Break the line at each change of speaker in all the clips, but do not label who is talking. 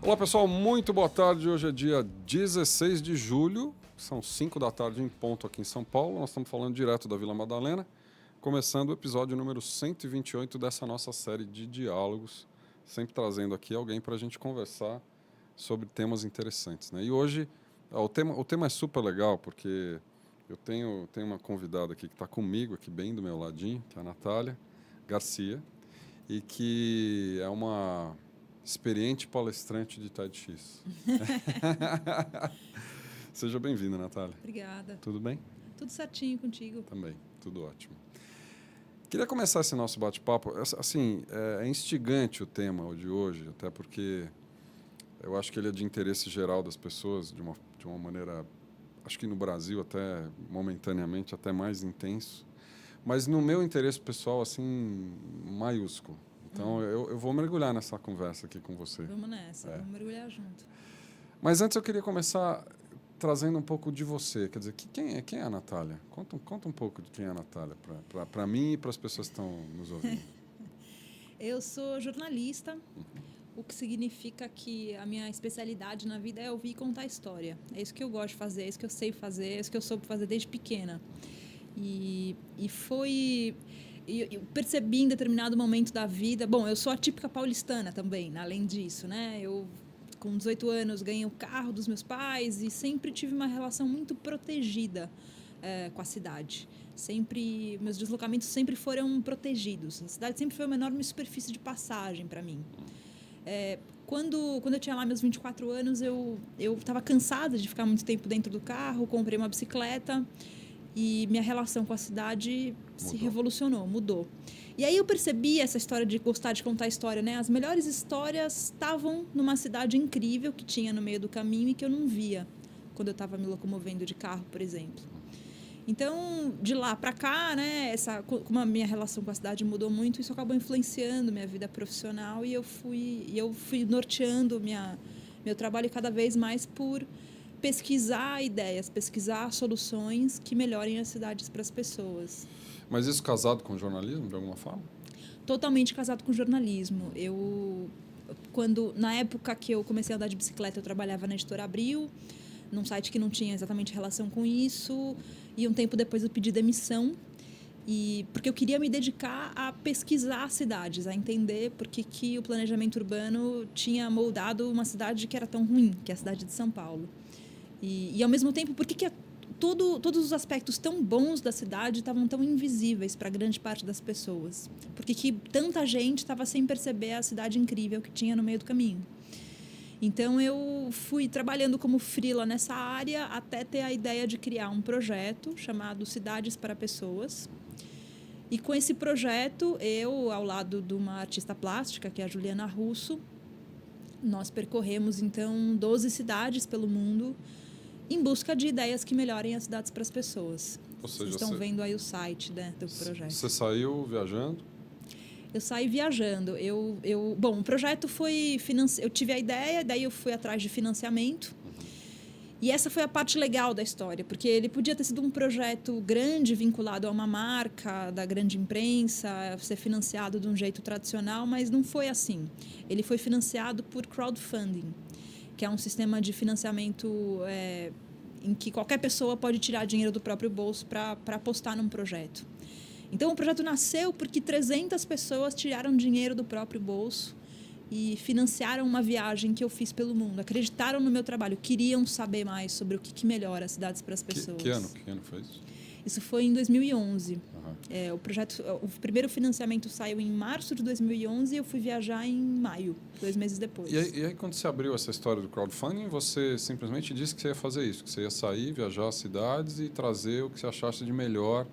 Olá pessoal, muito boa tarde. Hoje é dia 16 de julho, são 5 da tarde em ponto aqui em São Paulo. Nós estamos falando direto da Vila Madalena, começando o episódio número 128 dessa nossa série de diálogos, sempre trazendo aqui alguém para a gente conversar sobre temas interessantes, né? E hoje o tema é super legal porque eu tenho uma convidada aqui que está comigo, aqui bem do meu ladinho, que é a Natália Garcia, e que é uma experiente palestrante de TEDx. Seja bem-vinda, Natália.
Obrigada.
Tudo bem?
Tudo certinho contigo.
Também, tudo ótimo. Queria começar esse nosso bate-papo. Assim, é instigante o tema de hoje, até porque eu acho que ele é de interesse geral das pessoas, de uma maneira, acho que no Brasil até momentaneamente, até mais intenso. Mas no meu interesse pessoal, assim, maiúsculo. Então, eu vou mergulhar nessa conversa aqui com você.
Vamos nessa, vamos mergulhar junto.
Mas antes eu queria começar trazendo um pouco de você. Quer dizer, quem é a Natália? Conta um pouco de quem é a Natália, para mim e para as pessoas que estão nos ouvindo.
Eu sou jornalista, o que significa que a minha especialidade na vida é ouvir e contar história. É isso que eu gosto de fazer, é isso que eu sei fazer, é isso que eu soube fazer desde pequena. E eu percebi em determinado momento da vida... Bom, eu sou a típica paulistana também, além disso, né? Eu, com 18 anos, ganhei o carro dos meus pais e sempre tive uma relação muito protegida com a cidade. Meus deslocamentos sempre foram protegidos. A cidade sempre foi uma enorme superfície de passagem para mim. Quando eu tinha lá meus 24 anos, eu estava cansada de ficar muito tempo dentro do carro, comprei uma bicicleta... E minha relação com a cidade se revolucionou, mudou. E aí eu percebi essa história de gostar de contar história, né? As melhores histórias estavam numa cidade incrível que tinha no meio do caminho e que eu não via quando eu estava me locomovendo de carro, por exemplo. Então, de lá para cá, né? Como a minha relação com a cidade mudou muito, isso acabou influenciando minha vida profissional e eu fui norteando meu trabalho cada vez mais por pesquisar ideias, pesquisar soluções que melhorem as cidades para as pessoas.
Mas isso casado com jornalismo, de alguma forma?
Totalmente casado com jornalismo. Na época que eu comecei a andar de bicicleta, eu trabalhava na Editora Abril, num site que não tinha exatamente relação com isso, e um tempo depois eu pedi demissão, porque eu queria me dedicar a pesquisar cidades, a entender por que o planejamento urbano tinha moldado uma cidade que era tão ruim, que é a cidade de São Paulo. E ao mesmo tempo, por que todos os aspectos tão bons da cidade estavam tão invisíveis para grande parte das pessoas? Por que tanta gente estava sem perceber a cidade incrível que tinha no meio do caminho? Então, eu fui trabalhando como freela nessa área até ter a ideia de criar um projeto chamado Cidades para Pessoas. E com esse projeto, eu, ao lado de uma artista plástica, que é a Juliana Russo, nós percorremos, então, 12 cidades pelo mundo, em busca de ideias que melhorem as cidades para as pessoas.
Ou seja,
vocês estão vendo aí o site, né, do projeto.
Você saiu viajando?
Eu saí viajando. Bom, o projeto foi eu tive a ideia, daí eu fui atrás de financiamento. E essa foi a parte legal da história, porque ele podia ter sido um projeto grande, vinculado a uma marca da grande imprensa, ser financiado de um jeito tradicional, mas não foi assim. Ele foi financiado por crowdfunding, que é um sistema de financiamento em que qualquer pessoa pode tirar dinheiro do próprio bolso para apostar num projeto. Então, o projeto nasceu porque 300 pessoas tiraram dinheiro do próprio bolso e financiaram uma viagem que eu fiz pelo mundo, acreditaram no meu trabalho, queriam saber mais sobre o que melhora as cidades para as pessoas.
Que ano foi isso?
Isso foi em 2011. O primeiro financiamento saiu em março de 2011 e eu fui viajar em maio, 2 meses depois.
E aí, quando você abriu essa história do crowdfunding, você simplesmente disse que você ia fazer isso, que você ia sair, viajar às cidades e trazer o que você achasse de melhor,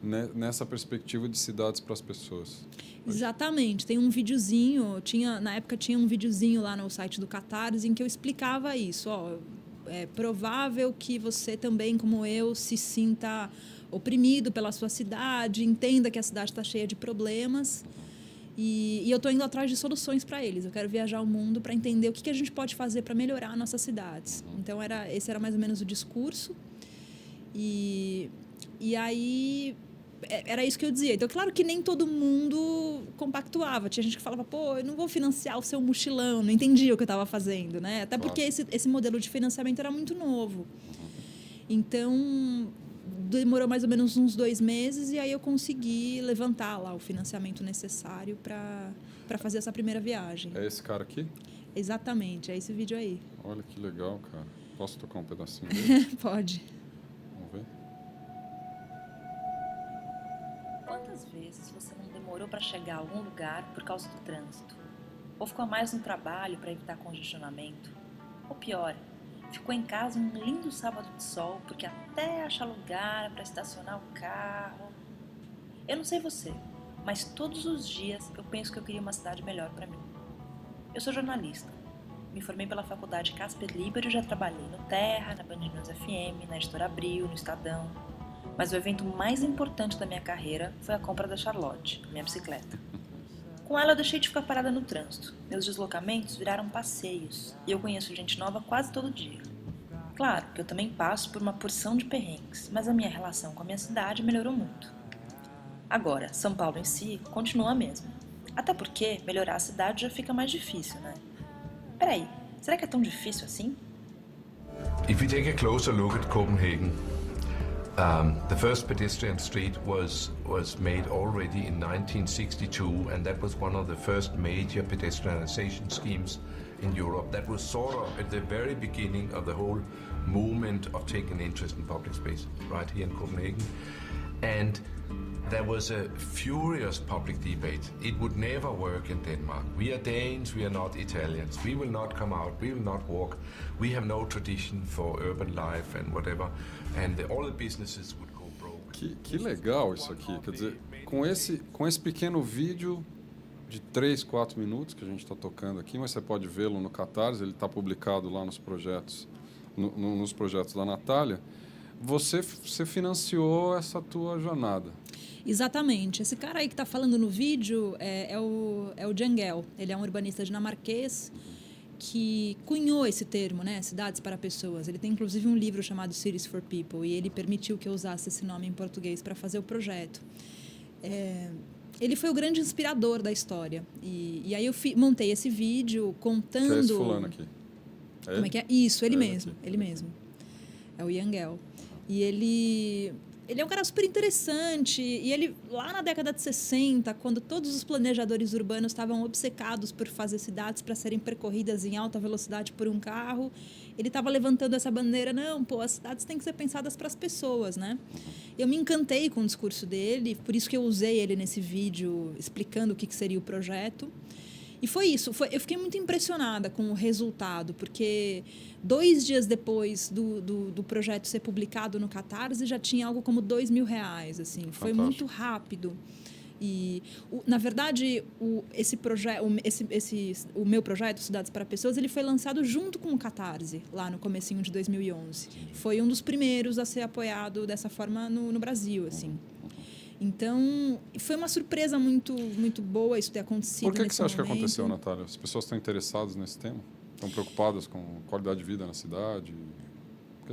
né, nessa perspectiva de cidades para as pessoas.
Exatamente. Tem um videozinho, na época tinha um videozinho lá no site do Catarse em que eu explicava isso. É provável que você também, como eu, se sinta oprimido pela sua cidade, entenda que a cidade está cheia de problemas. E eu estou indo atrás de soluções para eles. Eu quero viajar o mundo para entender o que a gente pode fazer para melhorar nossas cidades. Então, esse era mais ou menos o discurso. E aí era isso que eu dizia. Então, claro que nem todo mundo compactuava. Tinha gente que falava, pô, eu não vou financiar o seu mochilão. Não entendia o que eu estava fazendo, né? Até porque esse modelo de financiamento era muito novo. Então, demorou mais ou menos uns 2 meses e aí eu consegui levantar lá o financiamento necessário para fazer essa primeira viagem.
É esse cara aqui?
Exatamente, é esse vídeo aí.
Olha que legal, cara. Posso tocar um pedacinho dele?
Pode.
Vamos ver.
Quantas vezes você não demorou para chegar a algum lugar por causa do trânsito? Ou ficou a mais no trabalho para evitar congestionamento? Ou pior, ficou em casa um lindo sábado de sol porque até achar lugar para estacionar o carro? Eu não sei você, mas todos os dias eu penso que eu queria uma cidade melhor para mim. Eu sou jornalista. Me formei pela faculdade Casper Libero e já trabalhei no Terra, na Band News FM, na Editora Abril, no Estadão. Mas o evento mais importante da minha carreira foi a compra da Charlotte, minha bicicleta. Com ela eu deixei de ficar parada no trânsito. Meus deslocamentos viraram passeios e eu conheço gente nova quase todo dia. Claro que eu também passo por uma porção de perrengues, mas a minha relação com a minha cidade melhorou muito. Agora, São Paulo em si continua a mesma. Até porque melhorar a cidade já fica mais difícil, né? Peraí, será que é tão difícil assim?
If we take a closer look at Copenhagen, the first pedestrian street was made already in 1962, and that was one of the first major pedestrianization schemes in Europe. That was sort of at the very beginning of the whole movement of taking interest in public space, right here in Copenhagen. And there was a furious public debate. It would never work in Denmark. We are Danes, we are not Italians. We will not come out, we will not walk. We have no tradition for urban life and whatever. And all the businesses would go broke.
Que legal isso aqui. Quer dizer, com esse pequeno vídeo de 3, 4 minutos que a gente está tocando aqui, mas você pode vê-lo no Catarse, ele está publicado lá nos projetos, nos projetos da Natália. Você financiou essa tua jornada.
Exatamente. Esse cara aí que está falando no vídeo é o Jangel. Ele é um urbanista dinamarquês que cunhou esse termo, né? Cidades para pessoas. Ele tem, inclusive, um livro chamado Cities for People e ele permitiu que eu usasse esse nome em português para fazer o projeto. Ele foi o grande inspirador da história. E aí eu montei esse vídeo contando...
Que é esse fulano aqui? É
Como é que é? Isso, ele mesmo. Ele mesmo. É o Jangel. E ele é um cara super interessante. E ele, lá na década de 60, quando todos os planejadores urbanos estavam obcecados por fazer cidades para serem percorridas em alta velocidade por um carro, ele estava levantando essa bandeira, não, pô, as cidades têm que ser pensadas para as pessoas, né? Eu me encantei com o discurso dele, por isso que eu usei ele nesse vídeo explicando o que seria o projeto. E foi isso, eu fiquei muito impressionada com o resultado, porque 2 dias depois do projeto ser publicado no Catarse, já tinha algo como R$2 mil, assim, foi
Fantástico.
muito rápido. E, na verdade, o meu projeto, Cidades para Pessoas, ele foi lançado junto com o Catarse, lá no comecinho de 2011. Foi um dos primeiros a ser apoiado dessa forma no Brasil, assim. Então, foi uma surpresa muito, muito boa isso ter acontecido.
Por que você acha que
momento.
aconteceu, Natália? As pessoas estão interessadas nesse tema? Estão preocupadas com qualidade de vida na cidade?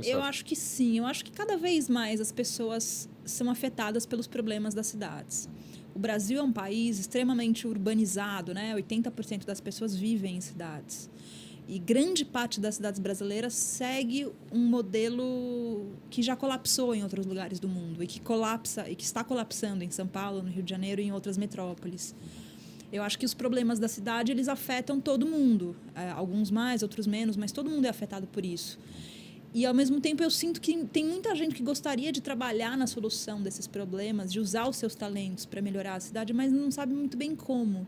Eu acho que sim. Eu acho que cada vez mais as pessoas são afetadas pelos problemas das cidades. O Brasil é um país extremamente urbanizado, né? 80% das pessoas vivem em cidades. E grande parte das cidades brasileiras segue um modelo que já colapsou em outros lugares do mundo e que está colapsando em São Paulo, no Rio de Janeiro e em outras metrópoles. Eu acho que os problemas da cidade, eles afetam todo mundo. Alguns mais, outros menos, mas todo mundo é afetado por isso. E, ao mesmo tempo, eu sinto que tem muita gente que gostaria de trabalhar na solução desses problemas, de usar os seus talentos para melhorar a cidade, mas não sabe muito bem como.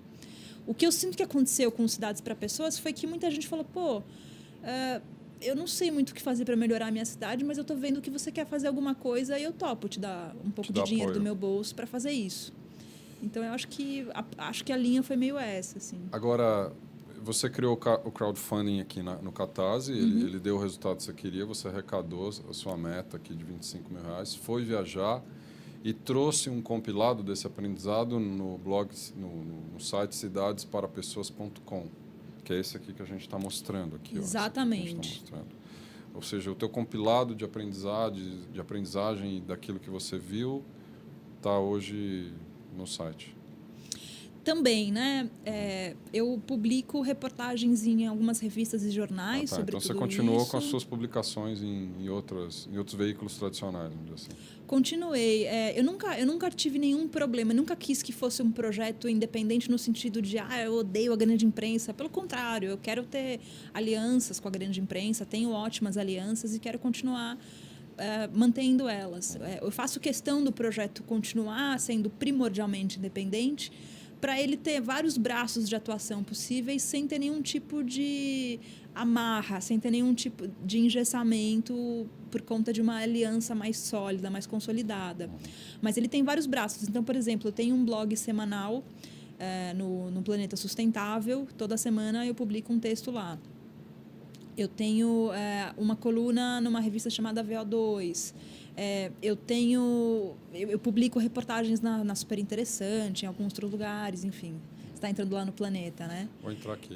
O que eu sinto que aconteceu com Cidades para Pessoas foi que muita gente falou, pô, eu não sei muito o que fazer para melhorar a minha cidade, mas eu estou vendo que você quer fazer alguma coisa e eu topo te dar um pouco de dinheiro
apoio
do meu bolso para fazer isso. Então, eu acho que a linha foi meio essa, assim.
Agora, você criou o crowdfunding aqui no Catarse, ele deu o resultado que você queria, você arrecadou a sua meta aqui de R$25 mil, foi viajar e trouxe um compilado desse aprendizado no blog, no site cidadesparapessoas.com, que é esse aqui que a gente está mostrando aqui.
Exatamente.
Ou seja, o teu compilado de aprendizagem daquilo que você viu está hoje no site?
Também, né? Eu publico reportagens em algumas revistas e jornais sobre
então
tudo
você continuou
isso.
com as suas publicações em outros veículos tradicionais, vamos dizer assim.
Continuei. Eu nunca tive nenhum problema. Eu nunca quis que fosse um projeto independente no sentido de eu odeio a grande imprensa. Pelo contrário, eu quero ter alianças com a grande imprensa, tenho ótimas alianças e quero continuar mantendo elas. Eu faço questão do projeto continuar sendo primordialmente independente, para ele ter vários braços de atuação possíveis sem ter nenhum tipo de amarra, sem ter nenhum tipo de engessamento por conta de uma aliança mais sólida, mais consolidada. Mas ele tem vários braços. Então, por exemplo, eu tenho um blog semanal no Planeta Sustentável. Toda semana eu publico um texto lá. Eu tenho uma coluna numa revista chamada VO2. Eu publico reportagens na Super Interessante, em alguns outros lugares, enfim. Você está entrando lá no Planeta, né?
Vou entrar aqui.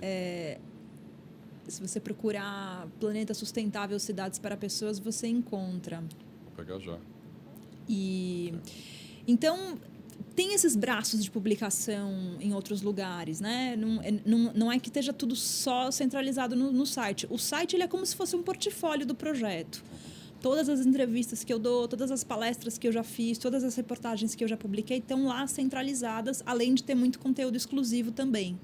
Se você procurar Planeta Sustentável Cidades para Pessoas, você encontra.
Vou pegar já.
Então, tem esses braços de publicação em outros lugares, né? Não é que esteja tudo só centralizado no site. O site ele é como se fosse um portfólio do projeto. Todas as entrevistas que eu dou, todas as palestras que eu já fiz, todas as reportagens que eu já publiquei estão lá centralizadas, além de ter muito conteúdo exclusivo também.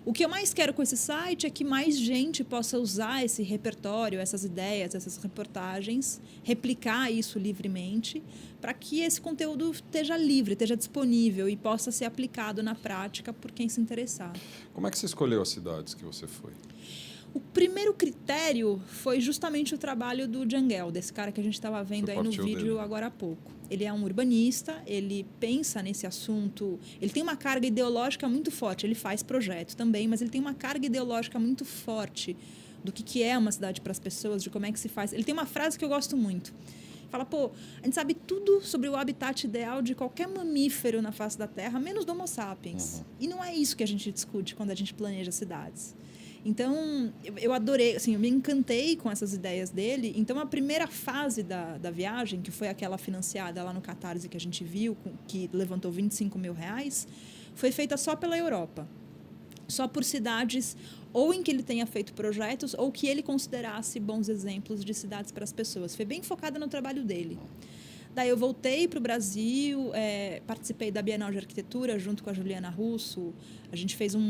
O que eu mais quero com esse site é que mais gente possa usar esse repertório, essas ideias, essas reportagens, replicar isso livremente, para que esse conteúdo esteja livre, esteja disponível e possa ser aplicado na prática por quem se interessar.
Como é que você escolheu as cidades que você foi?
O primeiro critério foi justamente o trabalho do Jangel, desse cara que a gente estava vendo aí no vídeo dele agora há pouco. Ele é um urbanista, ele pensa nesse assunto, ele tem uma carga ideológica muito forte, ele faz projeto também, mas ele tem uma carga ideológica muito forte do que é uma cidade para as pessoas, de como é que se faz. Ele tem uma frase que eu gosto muito. Fala, a gente sabe tudo sobre o habitat ideal de qualquer mamífero na face da Terra, menos do Homo sapiens. E não é isso que a gente discute quando a gente planeja cidades. Então, eu adorei, assim, eu me encantei com essas ideias dele. Então, a primeira fase da viagem, que foi aquela financiada lá no Catarse que a gente viu, que levantou R$25 mil, foi feita só pela Europa. Só por cidades ou em que ele tenha feito projetos ou que ele considerasse bons exemplos de cidades para as pessoas. Foi bem focada no trabalho dele. Daí eu voltei para o Brasil, participei da Bienal de Arquitetura junto com a Juliana Russo. A gente fez um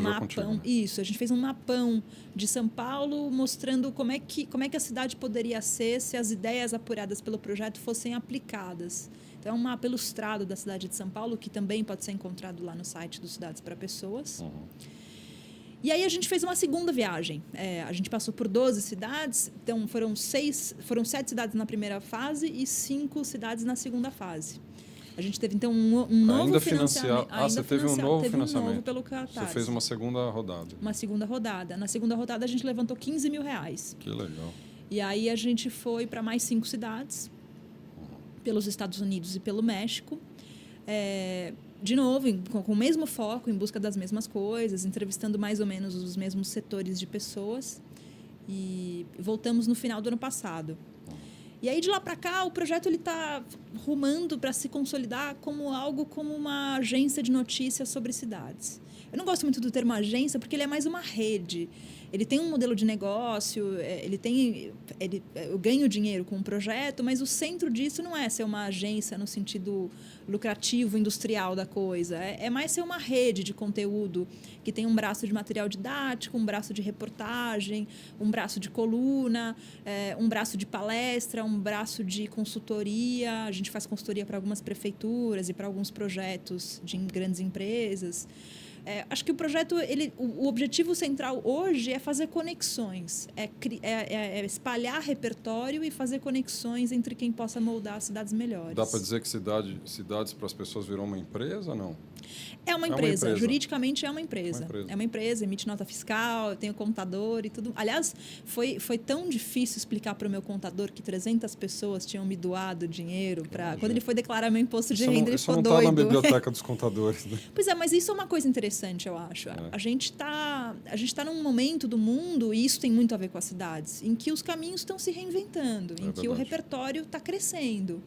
mapão. Contigo, né? Isso, a gente fez um mapão de São Paulo mostrando como é que a cidade poderia ser se as ideias apuradas pelo projeto fossem aplicadas. Então, é um mapa ilustrado da cidade de São Paulo, que também pode ser encontrado lá no site do Cidades para Pessoas. E aí a gente fez uma segunda viagem. A gente passou por 12 cidades, então foram 7 cidades na primeira fase e 5 cidades na segunda fase. A gente teve, então, um novo financiamento.
Você teve um novo financiamento.
Um novo pelo Catarse.
Você fez uma segunda rodada.
Uma segunda rodada. Na segunda rodada, a gente levantou R$15 mil.
Que legal.
E aí a gente foi para mais 5 cidades, pelos Estados Unidos e pelo México. De novo, com o mesmo foco, em busca das mesmas coisas, entrevistando mais ou menos os mesmos setores de pessoas. E voltamos no final do ano passado. E aí, de lá para cá, o projeto está rumando para se consolidar como uma agência de notícias sobre cidades. Eu não gosto muito do termo agência, porque ele é mais uma rede. Ele tem um modelo de negócio, eu ganho dinheiro com um projeto, mas o centro disso não é ser uma agência no sentido lucrativo, industrial da coisa. É mais ser uma rede de conteúdo que tem um braço de material didático, um braço de reportagem, um braço de coluna, um braço de palestra, um braço de consultoria. A gente faz consultoria para algumas prefeituras e para alguns projetos de grandes empresas. Acho que o projeto, o objetivo central hoje é fazer conexões, é espalhar repertório e fazer conexões entre quem possa moldar cidades melhores.
Dá para dizer que cidades para as pessoas virou uma empresa ou não?
É uma empresa. Juridicamente é uma empresa. É uma empresa, emite nota fiscal, tem o contador e tudo. Aliás, foi tão difícil explicar para o meu contador que 300 pessoas tinham me doado dinheiro para... Quando ele foi declarar meu imposto de renda, ele ficou doido.
Isso não está na biblioteca dos contadores, né?
Pois é, mas isso é uma coisa interessante, eu acho. A gente tá num momento do mundo, e isso tem muito a ver com as cidades, em que os caminhos estão se reinventando, em que o repertório está crescendo.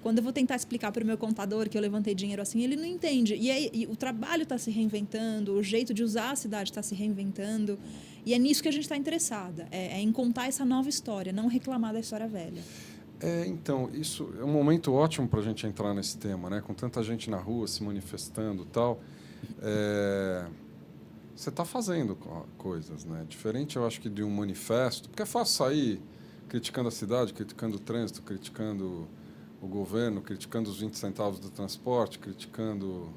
Quando eu vou tentar explicar para o meu contador que eu levantei dinheiro assim, ele não entende. E o trabalho está se reinventando, o jeito de usar a cidade está se reinventando. E é nisso que a gente está interessada. É em contar essa nova história, não reclamar da história velha.
Então, isso é um momento ótimo para a gente entrar nesse tema, né? Com tanta gente na rua se manifestando e tal. Você está fazendo coisas, né? Diferente, eu acho que de um manifesto. Porque é fácil sair criticando a cidade, criticando o trânsito, criticando o governo, criticando os 20 centavos do transporte, criticando...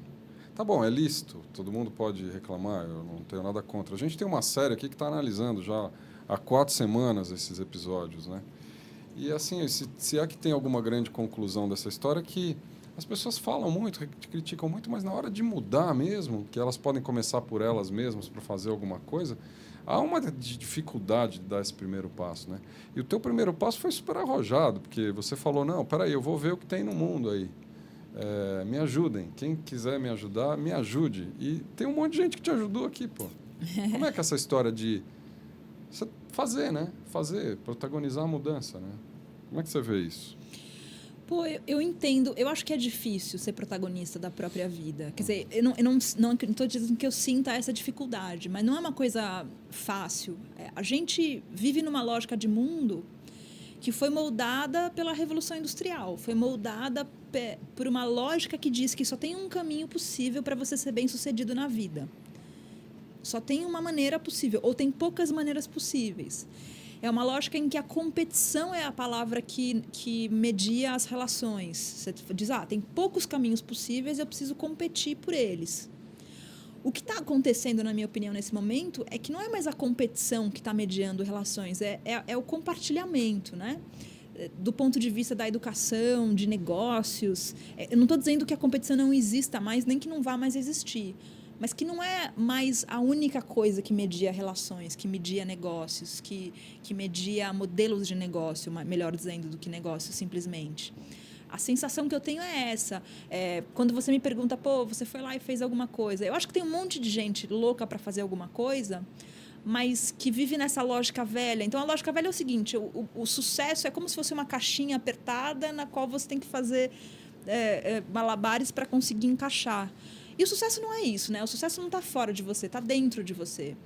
Tá bom, é lícito, todo mundo pode reclamar, eu não tenho nada contra. A gente tem uma série aqui que está analisando já há 4 semanas esses episódios, né? E, assim, se é que tem alguma grande conclusão dessa história, é que as pessoas falam muito, criticam muito, mas na hora de mudar mesmo, que elas podem começar por elas mesmas para fazer alguma coisa, há uma dificuldade de dar esse primeiro passo, né? E o teu primeiro passo foi super arrojado, porque você falou, não, peraí, eu vou ver o que tem no mundo aí. Me ajudem. Quem quiser me ajudar, me ajude. E tem um monte de gente que te ajudou aqui, pô. Como é que é essa história de fazer, né? Fazer, protagonizar a mudança, né? Como é que você vê isso?
Pô, eu entendo. Eu acho que é difícil ser protagonista da própria vida. Quer dizer, eu não estou dizendo que eu sinta essa dificuldade, mas não é uma coisa fácil. A gente vive numa lógica de mundo que foi moldada pela Revolução Industrial, foi moldada por uma lógica que diz que só tem um caminho possível para você ser bem-sucedido na vida. Só tem uma maneira possível, ou tem poucas maneiras possíveis. É uma lógica em que a competição é a palavra que media as relações. Você diz, tem poucos caminhos possíveis, eu preciso competir por eles. O que está acontecendo, na minha opinião, nesse momento, é que não é mais a competição que está mediando relações, é o compartilhamento, né? Do ponto de vista da educação, de negócios. Eu não estou dizendo que a competição não exista mais, nem que não vá mais existir. Mas que não é mais a única coisa que media relações, que media negócios, que media modelos de negócio, melhor dizendo, do que negócio, simplesmente. A sensação que eu tenho é essa. Quando você me pergunta, você foi lá e fez alguma coisa. Eu acho que tem um monte de gente louca para fazer alguma coisa, mas que vive nessa lógica velha. Então, a lógica velha é o seguinte, o sucesso é como se fosse uma caixinha apertada na qual você tem que fazer malabares para conseguir encaixar. E o sucesso não é isso, né? O sucesso não está fora de você, está dentro de você.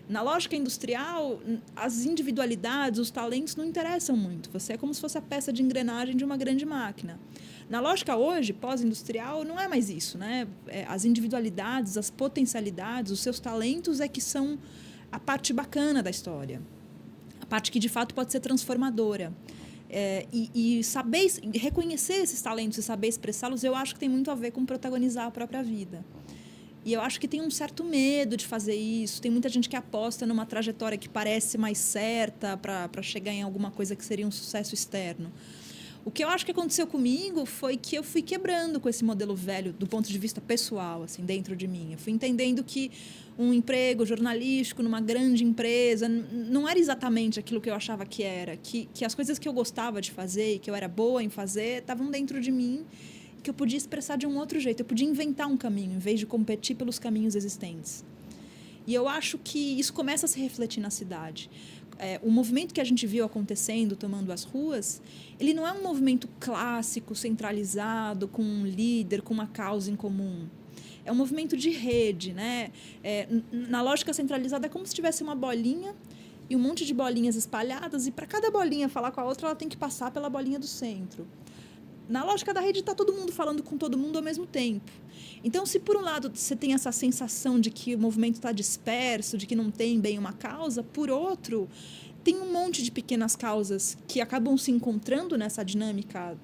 Na lógica industrial, as individualidades, os talentos não interessam muito. Você é como se fosse a peça de engrenagem de uma grande máquina. Na lógica hoje, pós-industrial, não é mais isso, né? As individualidades, as potencialidades, os seus talentos é que são a parte bacana da história. A parte que, de fato, pode ser transformadora. E saber reconhecer esses talentos e saber expressá-los, eu acho que tem muito a ver com protagonizar a própria vida. E eu acho que tem um certo medo de fazer isso. Tem muita gente que aposta numa trajetória que parece mais certa para chegar em alguma coisa que seria um sucesso externo. O que eu acho que aconteceu comigo foi que eu fui quebrando com esse modelo velho do ponto de vista pessoal, assim, dentro de mim. Eu fui entendendo que um emprego jornalístico numa grande empresa não era exatamente aquilo que eu achava que era. Que as coisas que eu gostava de fazer e que eu era boa em fazer estavam dentro de mim, que eu podia expressar de um outro jeito. Eu podia inventar um caminho, em vez de competir pelos caminhos existentes. E eu acho que isso começa a se refletir na cidade. O movimento que a gente viu acontecendo, tomando as ruas, ele não é um movimento clássico, centralizado, com um líder, com uma causa em comum. É um movimento de rede, né? Na lógica centralizada, é como se tivesse uma bolinha e um monte de bolinhas espalhadas, e para cada bolinha falar com a outra, ela tem que passar pela bolinha do centro. Na lógica da rede, está todo mundo falando com todo mundo ao mesmo tempo. Então, se por um lado você tem essa sensação de que o movimento está disperso, de que não tem bem uma causa, por outro, tem um monte de pequenas causas que acabam se encontrando nessa dinâmica,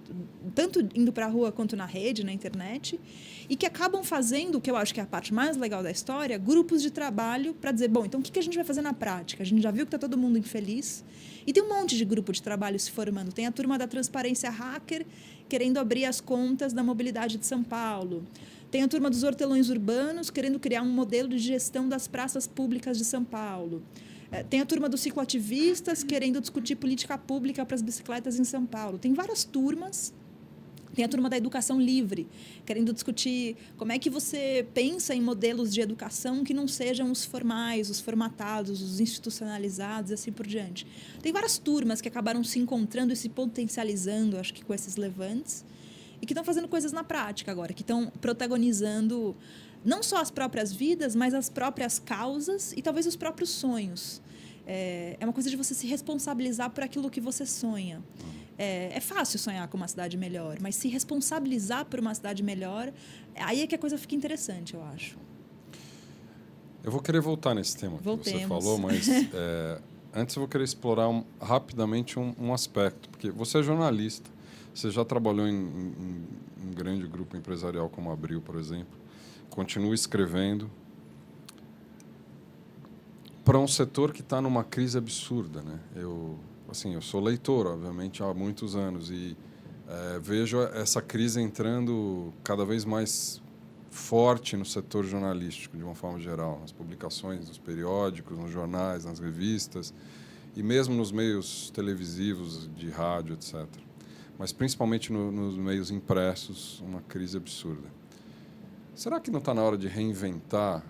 tanto indo para a rua quanto na rede, na internet, e que acabam fazendo, o que eu acho que é a parte mais legal da história, grupos de trabalho para dizer, bom, então o que a gente vai fazer na prática? A gente já viu que está todo mundo infeliz, e tem um monte de grupo de trabalho se formando. Tem a turma da transparência hacker querendo abrir as contas da mobilidade de São Paulo. Tem a turma dos hortelões urbanos querendo criar um modelo de gestão das praças públicas de São Paulo. Tem a turma dos cicloativistas querendo discutir política pública para as bicicletas em São Paulo. Tem várias turmas. Tem a turma da educação livre, querendo discutir como é que você pensa em modelos de educação que não sejam os formais, os formatados, os institucionalizados e assim por diante. Tem várias turmas que acabaram se encontrando e se potencializando, acho que com esses levantes. e que estão fazendo coisas na prática agora, que estão protagonizando não só as próprias vidas, mas as próprias causas e talvez os próprios sonhos. É uma coisa de você se responsabilizar por aquilo que você sonha. É fácil sonhar com uma cidade melhor, mas se responsabilizar por uma cidade melhor, aí é que a coisa fica interessante, eu acho.
Eu vou querer voltar nesse tema que você falou, mas antes eu vou querer explorar rapidamente um aspecto, porque você é jornalista, você já trabalhou em um grande grupo empresarial como a Abril, por exemplo, continua escrevendo para um setor que está numa crise absurda, né? Eu sou leitor, obviamente, há muitos anos e vejo essa crise entrando cada vez mais forte no setor jornalístico, de uma forma geral, nas publicações, nos periódicos, nos jornais, nas revistas e mesmo nos meios televisivos, de rádio, etc. Mas principalmente nos meios impressos, uma crise absurda. Será que não está na hora de reinventar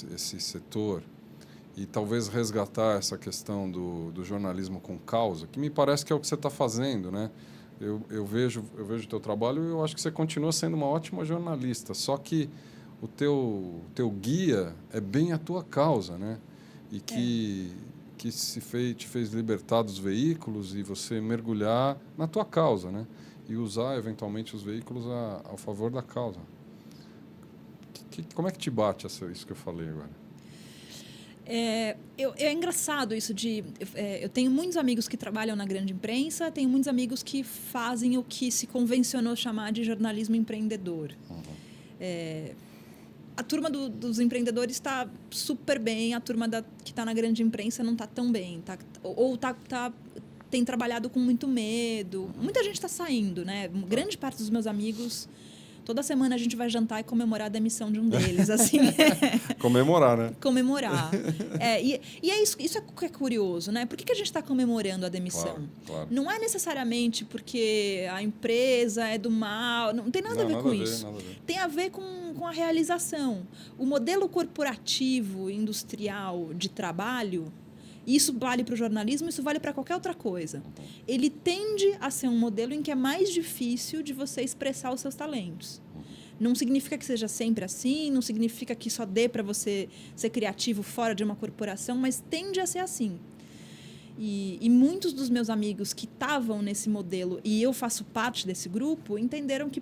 esse setor e talvez resgatar essa questão do jornalismo com causa, que me parece que é o que você está fazendo, né? Eu vejo o teu trabalho e eu acho que você continua sendo uma ótima jornalista, só que o teu guia é bem a tua causa, né? E que te fez libertar dos veículos e você mergulhar na tua causa, né? E usar, eventualmente, os veículos ao favor da causa. Como é que te bate isso que eu falei agora?
É engraçado isso de... eu tenho muitos amigos que trabalham na grande imprensa, tenho muitos amigos que fazem o que se convencionou chamar de jornalismo empreendedor. A turma dos empreendedores está super bem, a turma que está na grande imprensa não está tão bem. Tem trabalhado com muito medo. Muita gente está saindo, né? Grande parte dos meus amigos... Toda semana a gente vai jantar e comemorar a demissão de um deles, assim.
Comemorar, né?
Comemorar. E é isso é curioso, né? Por que a gente está comemorando a demissão?
Claro.
Não é necessariamente porque a empresa é do mal, não tem nada a ver com isso.
Nada a ver.
Tem a ver com a realização. O modelo corporativo, industrial de trabalho, isso vale para o jornalismo, isso vale para qualquer outra coisa. Ele tende a ser um modelo em que é mais difícil de você expressar os seus talentos. Não significa que seja sempre assim, não significa que só dê para você ser criativo fora de uma corporação, mas tende a ser assim. E muitos dos meus amigos que estavam nesse modelo, e eu faço parte desse grupo, entenderam que,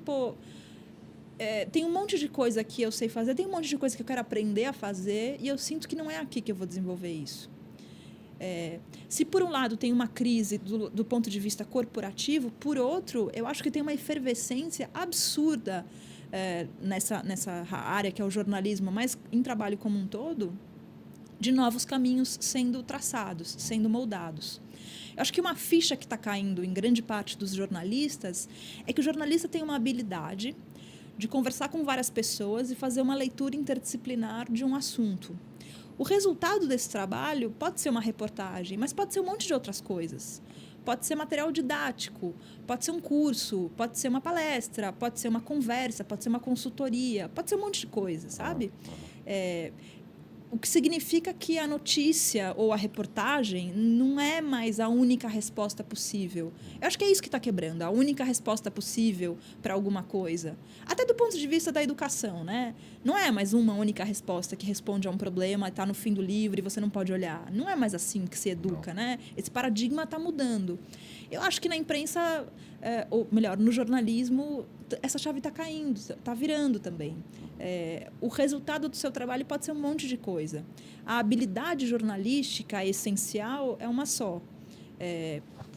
tem um monte de coisa que eu sei fazer, tem um monte de coisa que eu quero aprender a fazer, e eu sinto que não é aqui que eu vou desenvolver isso. Se por um lado tem uma crise do ponto de vista corporativo, por outro, eu acho que tem uma efervescência absurda nessa área que é o jornalismo, mas em trabalho como um todo, de novos caminhos sendo traçados, sendo moldados. Eu acho que uma ficha que está caindo em grande parte dos jornalistas é que o jornalista tem uma habilidade de conversar com várias pessoas e fazer uma leitura interdisciplinar de um assunto. O resultado desse trabalho pode ser uma reportagem, mas pode ser um monte de outras coisas. Pode ser material didático, pode ser um curso, pode ser uma palestra, pode ser uma conversa, pode ser uma consultoria, pode ser um monte de coisa, sabe? O que significa que a notícia ou a reportagem não é mais a única resposta possível. Eu acho que é isso que está quebrando, a única resposta possível para alguma coisa. Até do ponto de vista da educação, né? Não é mais uma única resposta que responde a um problema, está no fim do livro e você não pode olhar. Não é mais assim que se educa, né? Esse paradigma está mudando. Eu acho que na imprensa, ou melhor, no jornalismo, essa chave está caindo, está virando também. O resultado do seu trabalho pode ser um monte de coisa. A habilidade jornalística essencial é uma só.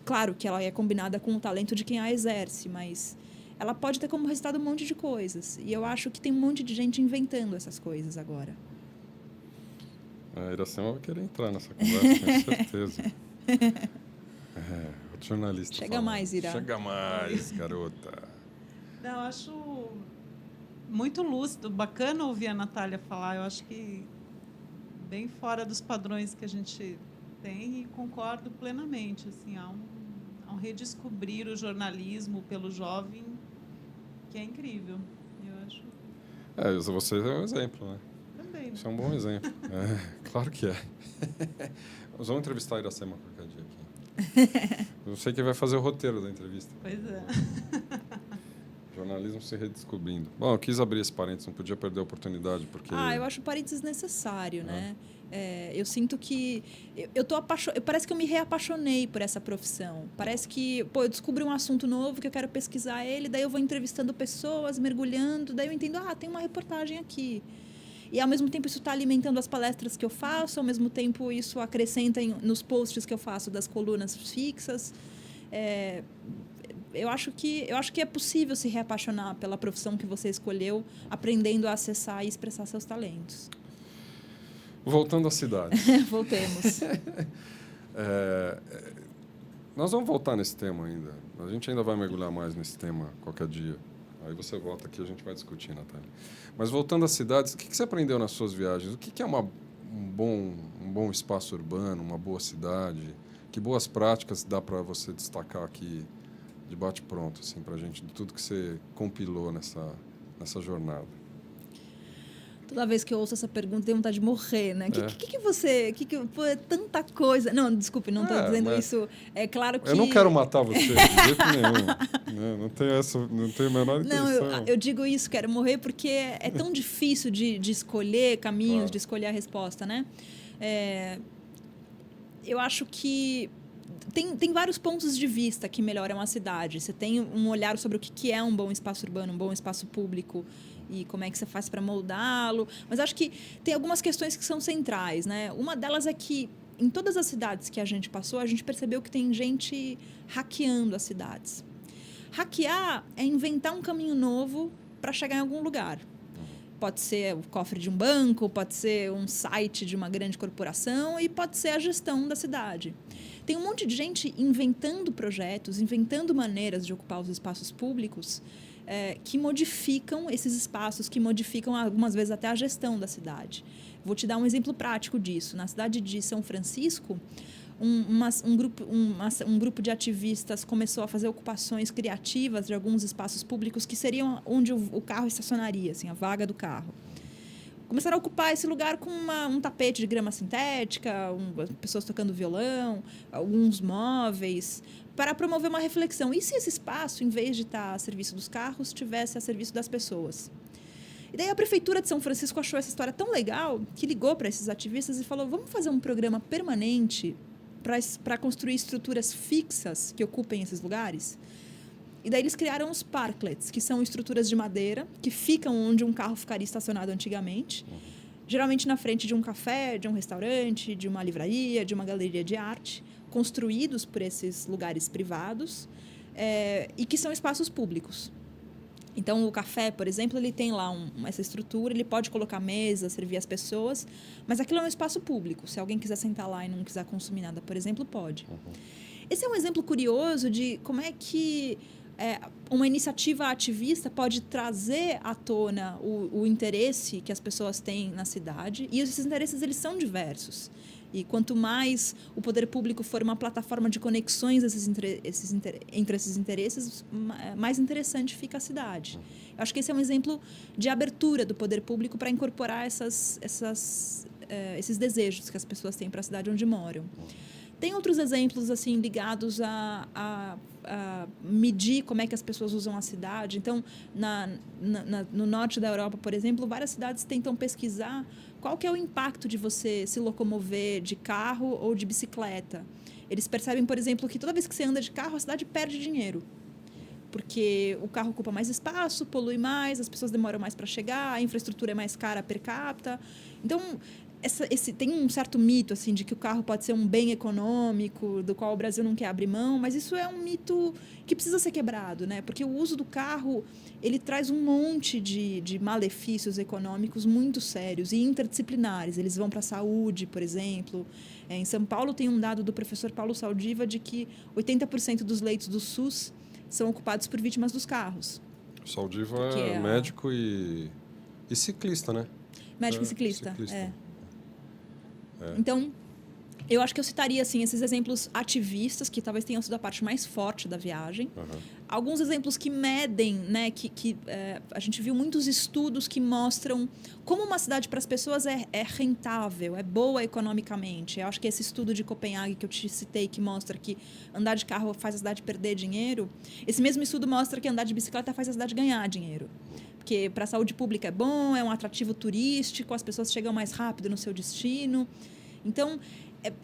Claro que ela é combinada com o talento de quem a exerce, mas ela pode ter como resultado um monte de coisas. E eu acho que tem um monte de gente inventando essas coisas agora.
A Iracema vai querer entrar nessa conversa, com certeza. Outro jornalista.
Chega mais, Ira.
Chega mais, garota.
Não, eu acho muito lúcido, bacana ouvir a Natália falar. Eu acho que bem fora dos padrões que a gente tem e concordo plenamente. Assim, há um redescobrir o jornalismo pelo jovem que é incrível. Eu acho.
Você é um exemplo, né?
Também.
Isso é um bom exemplo. Claro que é. Nós vamos entrevistar a Iracema qualquer dia aqui. Eu sei quem vai fazer o roteiro da entrevista.
Pois é.
jornalismo se redescobrindo. Bom, eu quis abrir esse parênteses, não podia perder a oportunidade, porque...
eu acho parênteses necessário, né? Eu sinto que... Parece que eu me reapaixonei por essa profissão. Parece que, eu descobri um assunto novo que eu quero pesquisar ele, daí eu vou entrevistando pessoas, mergulhando, daí eu entendo, tem uma reportagem aqui. E, ao mesmo tempo, isso está alimentando as palestras que eu faço, ao mesmo tempo, isso acrescenta nos posts que eu faço das colunas fixas. Eu acho que é possível se reapaixonar pela profissão que você escolheu, aprendendo a acessar e expressar seus talentos.
Voltando à cidade.
Voltemos.
Nós vamos voltar nesse tema ainda. A gente ainda vai mergulhar mais nesse tema qualquer dia. Aí você volta aqui e a gente vai discutir, Natália. Mas voltando às cidades, o que você aprendeu nas suas viagens? O que é um bom espaço urbano, uma boa cidade? Que boas práticas dá para você destacar aqui de bate-pronto, assim, para a gente, de tudo que você compilou nessa jornada?
Toda vez que eu ouço essa pergunta, tenho vontade de morrer, né? Pô, é tanta coisa... Não, desculpe, não estou dizendo isso. É claro que...
Eu não quero matar você, de jeito nenhum. Não tenho a menor intenção.
Não, eu digo isso, quero morrer, porque é tão difícil de escolher caminhos, de escolher a resposta, né? Eu acho que tem vários pontos de vista que melhoram a cidade. Você tem um olhar sobre o que é um bom espaço urbano, um bom espaço público, e como é que você faz para moldá-lo. Mas acho que tem algumas questões que são centrais, né? Uma delas é que, em todas as cidades que a gente passou, a gente percebeu que tem gente hackeando as cidades. Hackear é inventar um caminho novo para chegar em algum lugar. Pode ser o cofre de um banco, pode ser um site de uma grande corporação e pode ser a gestão da cidade. Tem um monte de gente inventando projetos, inventando maneiras de ocupar os espaços públicos que modificam esses espaços, que modificam algumas vezes até a gestão da cidade. Vou te dar um exemplo prático disso. Na cidade de São Francisco, um grupo de ativistas começou a fazer ocupações criativas de alguns espaços públicos que seriam onde o carro estacionaria, assim, a vaga do carro. Começaram a ocupar esse lugar com um tapete de grama sintética, pessoas tocando violão, alguns móveis, para promover uma reflexão. E se esse espaço, em vez de estar a serviço dos carros, estivesse a serviço das pessoas? E daí a Prefeitura de São Francisco achou essa história tão legal que ligou para esses ativistas e falou, vamos fazer um programa permanente para construir estruturas fixas que ocupem esses lugares? E daí eles criaram os parklets, que são estruturas de madeira que ficam onde um carro ficaria estacionado antigamente, geralmente na frente de um café, de um restaurante, de uma livraria, de uma galeria de arte, construídos por esses lugares privados e que são espaços públicos. Então, o café, por exemplo, ele tem lá essa estrutura, ele pode colocar mesa, servir as pessoas, mas aquilo é um espaço público. Se alguém quiser sentar lá e não quiser consumir nada, por exemplo, pode. Esse é um exemplo curioso de como é que uma iniciativa ativista pode trazer à tona o interesse que as pessoas têm na cidade, e esses interesses eles são diversos. E quanto mais o poder público for uma plataforma de conexões entre esses interesses, mais interessante fica a cidade. Eu acho que esse é um exemplo de abertura do poder público para incorporar esses desejos que as pessoas têm para a cidade onde moram. Tem outros exemplos assim ligados a medir como é que as pessoas usam a cidade. Então, no norte da Europa, por exemplo, várias cidades tentam pesquisar qual que é o impacto de você se locomover de carro ou de bicicleta. Eles percebem, por exemplo, que toda vez que você anda de carro, a cidade perde dinheiro. Porque o carro ocupa mais espaço, polui mais, as pessoas demoram mais para chegar, a infraestrutura é mais cara per capita. Então, tem um certo mito assim, de que o carro pode ser um bem econômico, do qual o Brasil não quer abrir mão, mas isso é um mito que precisa ser quebrado, né? Porque o uso do carro ele traz um monte de malefícios econômicos muito sérios e interdisciplinares. Eles vão para a saúde, por exemplo. Em São Paulo tem um dado do professor Paulo Saldiva de que 80% dos leitos do SUS são ocupados por vítimas dos carros.
Saldiva é médico e ciclista, né?
Médico e ciclista. Então, eu acho que eu citaria assim, esses exemplos ativistas, que talvez tenham sido a parte mais forte da viagem. alguns exemplos que medem, né, a gente viu muitos estudos que mostram como uma cidade para as pessoas é rentável, é boa economicamente. Eu acho que esse estudo de Copenhague que eu te citei, que mostra que andar de carro faz a cidade perder dinheiro, esse mesmo estudo mostra que andar de bicicleta faz a cidade ganhar dinheiro. Porque para a saúde pública é bom, é um atrativo turístico, as pessoas chegam mais rápido no seu destino. Então,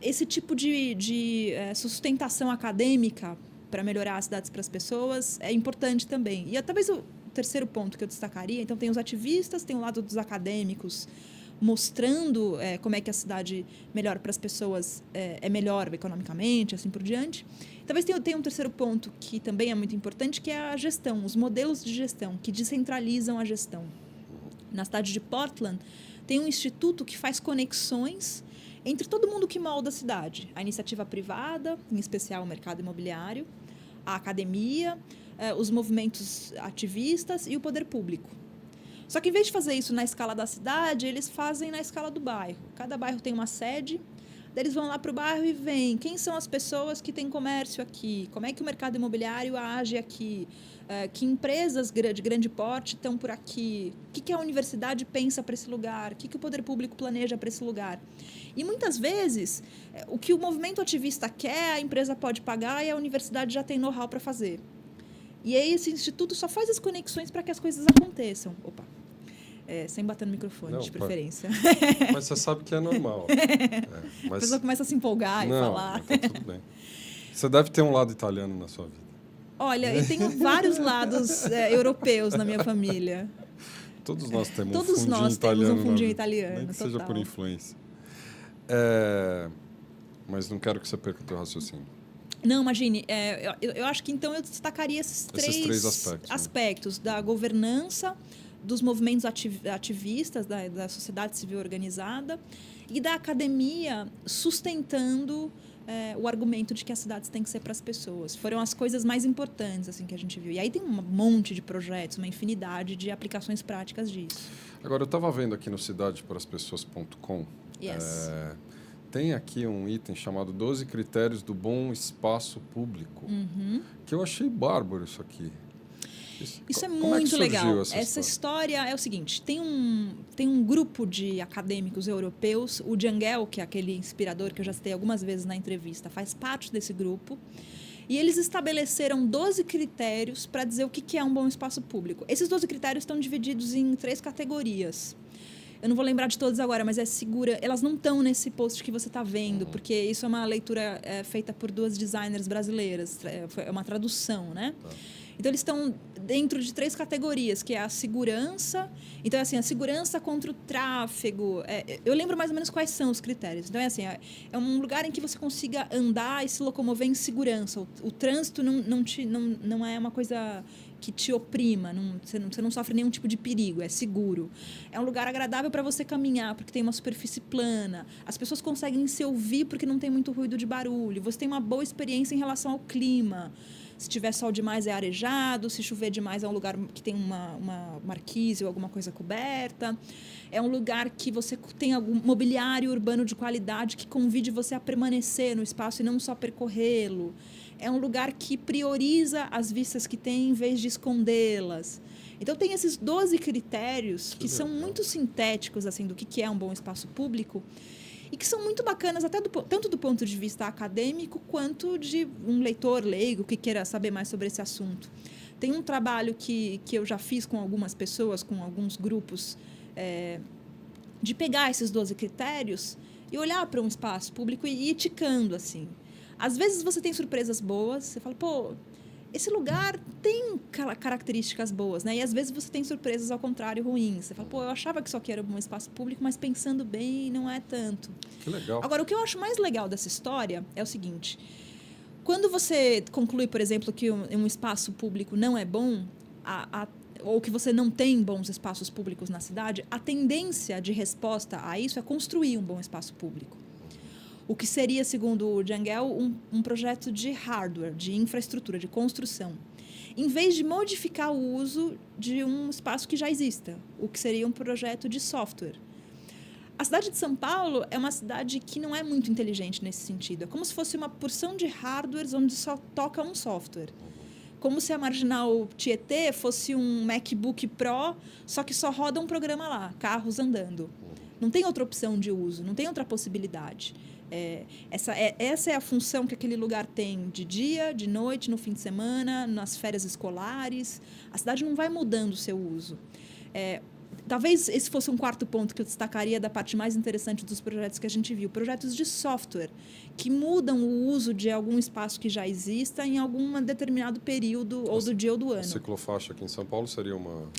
esse tipo de sustentação acadêmica para melhorar as cidades para as pessoas é importante também. E talvez o terceiro ponto que eu destacaria, então tem os ativistas, tem o lado dos acadêmicos mostrando como é que a cidade melhor para as pessoas é melhor economicamente, assim por diante. Talvez tenha um terceiro ponto que também é muito importante, que é a gestão, os modelos de gestão que descentralizam a gestão. Na cidade de Portland, tem um instituto que faz conexões entre todo mundo que molda a cidade. A iniciativa privada, em especial o mercado imobiliário, a academia, os movimentos ativistas e o poder público. Só que, em vez de fazer isso na escala da cidade, eles fazem na escala do bairro. Cada bairro tem uma sede, daí eles vão lá para o bairro e veem quem são as pessoas que têm comércio aqui, como é que o mercado imobiliário age aqui, que empresas de grande porte estão por aqui, o que a universidade pensa para esse lugar, o que o poder público planeja para esse lugar. E muitas vezes, o que o movimento ativista quer, a empresa pode pagar e a universidade já tem know-how para fazer. E aí esse instituto só faz as conexões para que as coisas aconteçam. Opa, sem bater no microfone, de preferência.
Mas você sabe que é normal.
Mas... A pessoa começa a se empolgar e falar.
Tá tudo bem. Você deve ter um lado italiano na sua vida.
Olha, eu tenho vários lados europeus na minha família.
Todos nós temos
um fundinho italiano.
Nem que
total.
seja por influência. Mas não quero que você perca o teu raciocínio.
Não, imagine. Eu acho que então eu destacaria esses três aspectos, né? Da governança, dos movimentos ativistas, da sociedade civil organizada e da academia sustentando o argumento de que as cidades têm que ser para as pessoas. Foram as coisas mais importantes assim, que a gente viu. E aí tem um monte de projetos, uma infinidade de aplicações práticas disso.
Agora, eu estava vendo aqui no cidadeparaspesoas.com,
Yes.
Tem aqui um item chamado 12 critérios do bom espaço público, que eu achei bárbaro isso aqui.
Isso é
Como
muito
surgiu
legal.
Essa
história é o seguinte, tem um grupo de acadêmicos europeus, o Jangel, que é aquele inspirador que eu já citei algumas vezes na entrevista, faz parte desse grupo, e eles estabeleceram 12 critérios para dizer o que é um bom espaço público. Esses 12 critérios estão divididos em 3 categorias. Eu não vou lembrar de todos agora, mas elas não estão nesse post que você está vendo, porque isso é uma leitura feita por 2 designers brasileiras, é uma tradução, né? Tá. Então, eles estão dentro de 3 categorias, que é a segurança. Então, assim, a segurança contra o tráfego. Eu lembro mais ou menos quais são os critérios. Então, é um lugar em que você consiga andar e se locomover em segurança. O trânsito não é uma coisa que te oprima, você não sofre nenhum tipo de perigo, é seguro. É um lugar agradável para você caminhar, porque tem uma superfície plana. As pessoas conseguem se ouvir porque não tem muito ruído de barulho. Você tem uma boa experiência em relação ao clima. Se tiver sol demais é arejado, se chover demais é um lugar que tem uma marquise ou alguma coisa coberta. É um lugar que você tem algum mobiliário urbano de qualidade que convide você a permanecer no espaço e não só percorrê-lo. É um lugar que prioriza as vistas que tem em vez de escondê-las. Então, tem esses 12 critérios que são muito sintéticos assim, do que é um bom espaço público e que são muito bacanas até tanto do ponto de vista acadêmico quanto de um leitor leigo que queira saber mais sobre esse assunto. Tem um trabalho que eu já fiz com algumas pessoas, com alguns grupos, de pegar esses 12 critérios e olhar para um espaço público e ir ticando, assim. Às vezes você tem surpresas boas, você fala, pô, esse lugar tem características boas, né? E às vezes você tem surpresas ao contrário ruins. Você fala, pô, eu achava que isso aqui era um espaço público, mas pensando bem, não é tanto.
Que legal.
Agora, o que eu acho mais legal dessa história é o seguinte, quando você conclui, por exemplo, que um espaço público não é bom, ou que você não tem bons espaços públicos na cidade, a tendência de resposta a isso é construir um bom espaço público. O que seria, segundo o Jangel, um projeto de hardware, de infraestrutura, de construção, em vez de modificar o uso de um espaço que já exista, o que seria um projeto de software. A cidade de São Paulo é uma cidade que não é muito inteligente nesse sentido. É como se fosse uma porção de hardwares onde só toca um software. Como se a Marginal Tietê fosse um MacBook Pro, só que só roda um programa lá, carros andando. Não tem outra opção de uso, não tem outra possibilidade. Essa é a função que aquele lugar tem de dia, de noite, no fim de semana, nas férias escolares. A cidade não vai mudando o seu uso. Talvez esse fosse um quarto ponto que eu destacaria da parte mais interessante dos projetos que a gente viu. Projetos de software que mudam o uso de algum espaço que já exista em algum determinado período, ou do dia ou do ano.
A ciclofaixa aqui em São Paulo seria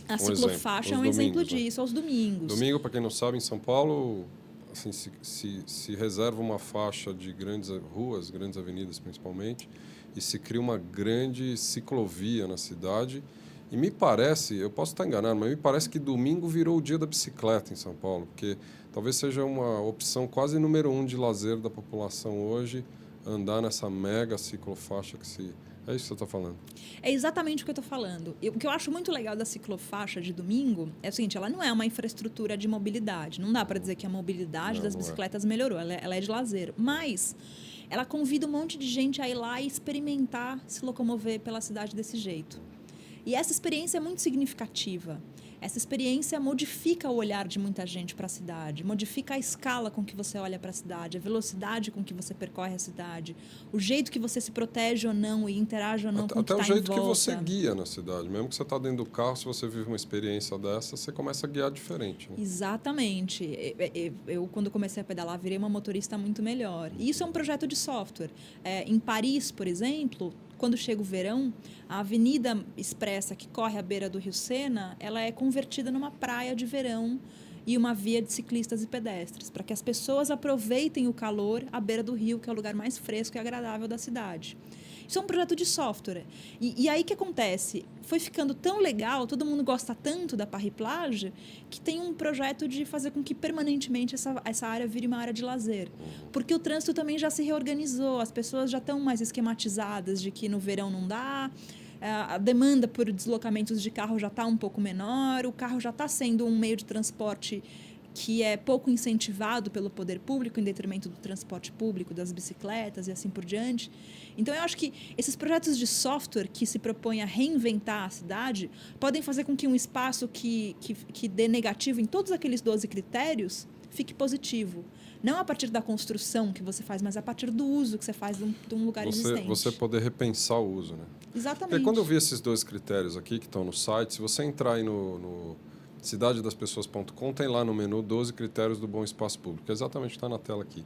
A ciclofaixa é um exemplo disso, aos domingos.
Domingo, para quem não sabe, em São Paulo, assim, se reserva uma faixa de grandes ruas, grandes avenidas principalmente, e se cria uma grande ciclovia na cidade. E me parece, eu posso estar enganado, mas me parece que domingo virou o dia da bicicleta em São Paulo, porque talvez seja uma opção quase número 1 de lazer da população hoje, andar nessa mega ciclofaixa que se... É isso que você está falando?
É exatamente o que eu estou falando. O que eu acho muito legal da ciclofaixa de domingo é o seguinte, ela não é uma infraestrutura de mobilidade. Não dá para dizer que a mobilidade das bicicletas melhorou, ela é de lazer. Mas ela convida um monte de gente a ir lá e experimentar se locomover pela cidade desse jeito. E essa experiência é muito significativa. Essa experiência modifica o olhar de muita gente para a cidade, modifica a escala com que você olha para a cidade, a velocidade com que você percorre a cidade, o jeito que você se protege ou não e interage ou não com o que está em volta.
Até o jeito que você guia na cidade. Mesmo que você está dentro do carro, se você vive uma experiência dessa, você começa a guiar diferente. Né?
Exatamente. Eu, quando comecei a pedalar, virei uma motorista muito melhor. E isso é um projeto de software. Em Paris, por exemplo... Quando chega o verão, a Avenida Expressa, que corre à beira do Rio Sena, ela é convertida numa praia de verão e uma via de ciclistas e pedestres, para que as pessoas aproveitem o calor à beira do rio, que é o lugar mais fresco e agradável da cidade. Isso é um projeto de software. E aí o que acontece? Foi ficando tão legal, todo mundo gosta tanto da Paris Plage, que tem um projeto de fazer com que permanentemente essa área vire uma área de lazer. Porque o trânsito também já se reorganizou, as pessoas já estão mais esquematizadas de que no verão não dá, a demanda por deslocamentos de carro já está um pouco menor, o carro já está sendo um meio de transporte que é pouco incentivado pelo poder público em detrimento do transporte público, das bicicletas e assim por diante. Então, eu acho que esses projetos de software que se propõem a reinventar a cidade podem fazer com que um espaço que dê negativo em todos aqueles 12 critérios fique positivo. Não a partir da construção que você faz, mas a partir do uso que você faz de um lugar existente.
Você poder repensar o uso, né?
Exatamente.
Porque quando eu vi esses 2 critérios aqui que estão no site, se você entrar aí no cidadedaspesoas.com, tem lá no menu 12 critérios do bom espaço público. Exatamente, está na tela aqui.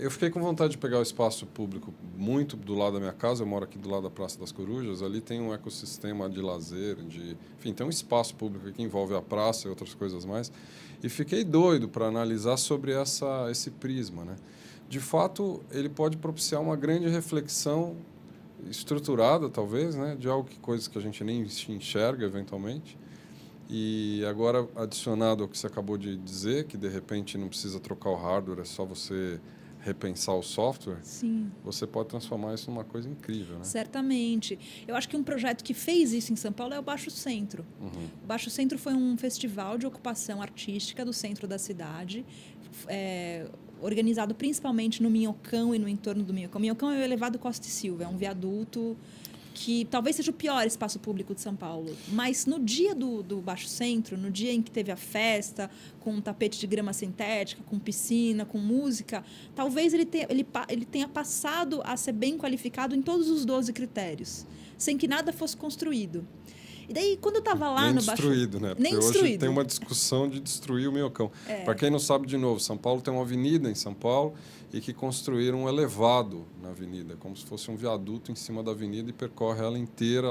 Eu fiquei com vontade de pegar o espaço público muito do lado da minha casa, eu moro aqui do lado da Praça das Corujas, ali tem um ecossistema de lazer, enfim, tem um espaço público que envolve a praça e outras coisas mais, e fiquei doido para analisar sobre esse prisma. Né? De fato, ele pode propiciar uma grande reflexão estruturada, talvez, né, de coisas que a gente nem enxerga eventualmente. E agora, adicionado ao que você acabou de dizer, que de repente não precisa trocar o hardware, é só você repensar o software,
sim,
você pode transformar isso numa coisa incrível, né?
Certamente. Eu acho que um projeto que fez isso em São Paulo é o Baixo Centro. O Baixo Centro foi um festival de ocupação artística do centro da cidade, organizado principalmente no Minhocão e no entorno do Minhocão. O Minhocão é o elevado Costa e Silva, é um viaduto que talvez seja o pior espaço público de São Paulo. Mas no dia do Baixo Centro, no dia em que teve a festa, com um tapete de grama sintética, com piscina, com música, talvez ele tenha passado a ser bem qualificado em todos os 12 critérios, sem que nada fosse construído. E daí, quando eu estava lá no Baixo...
destruído, né? Porque
nem
hoje
destruído.
Tem uma discussão de destruir o Minhocão. Para quem não sabe, de novo, São Paulo tem uma avenida em São Paulo e que construíram um elevado na avenida, como se fosse um viaduto em cima da avenida e percorre ela inteira.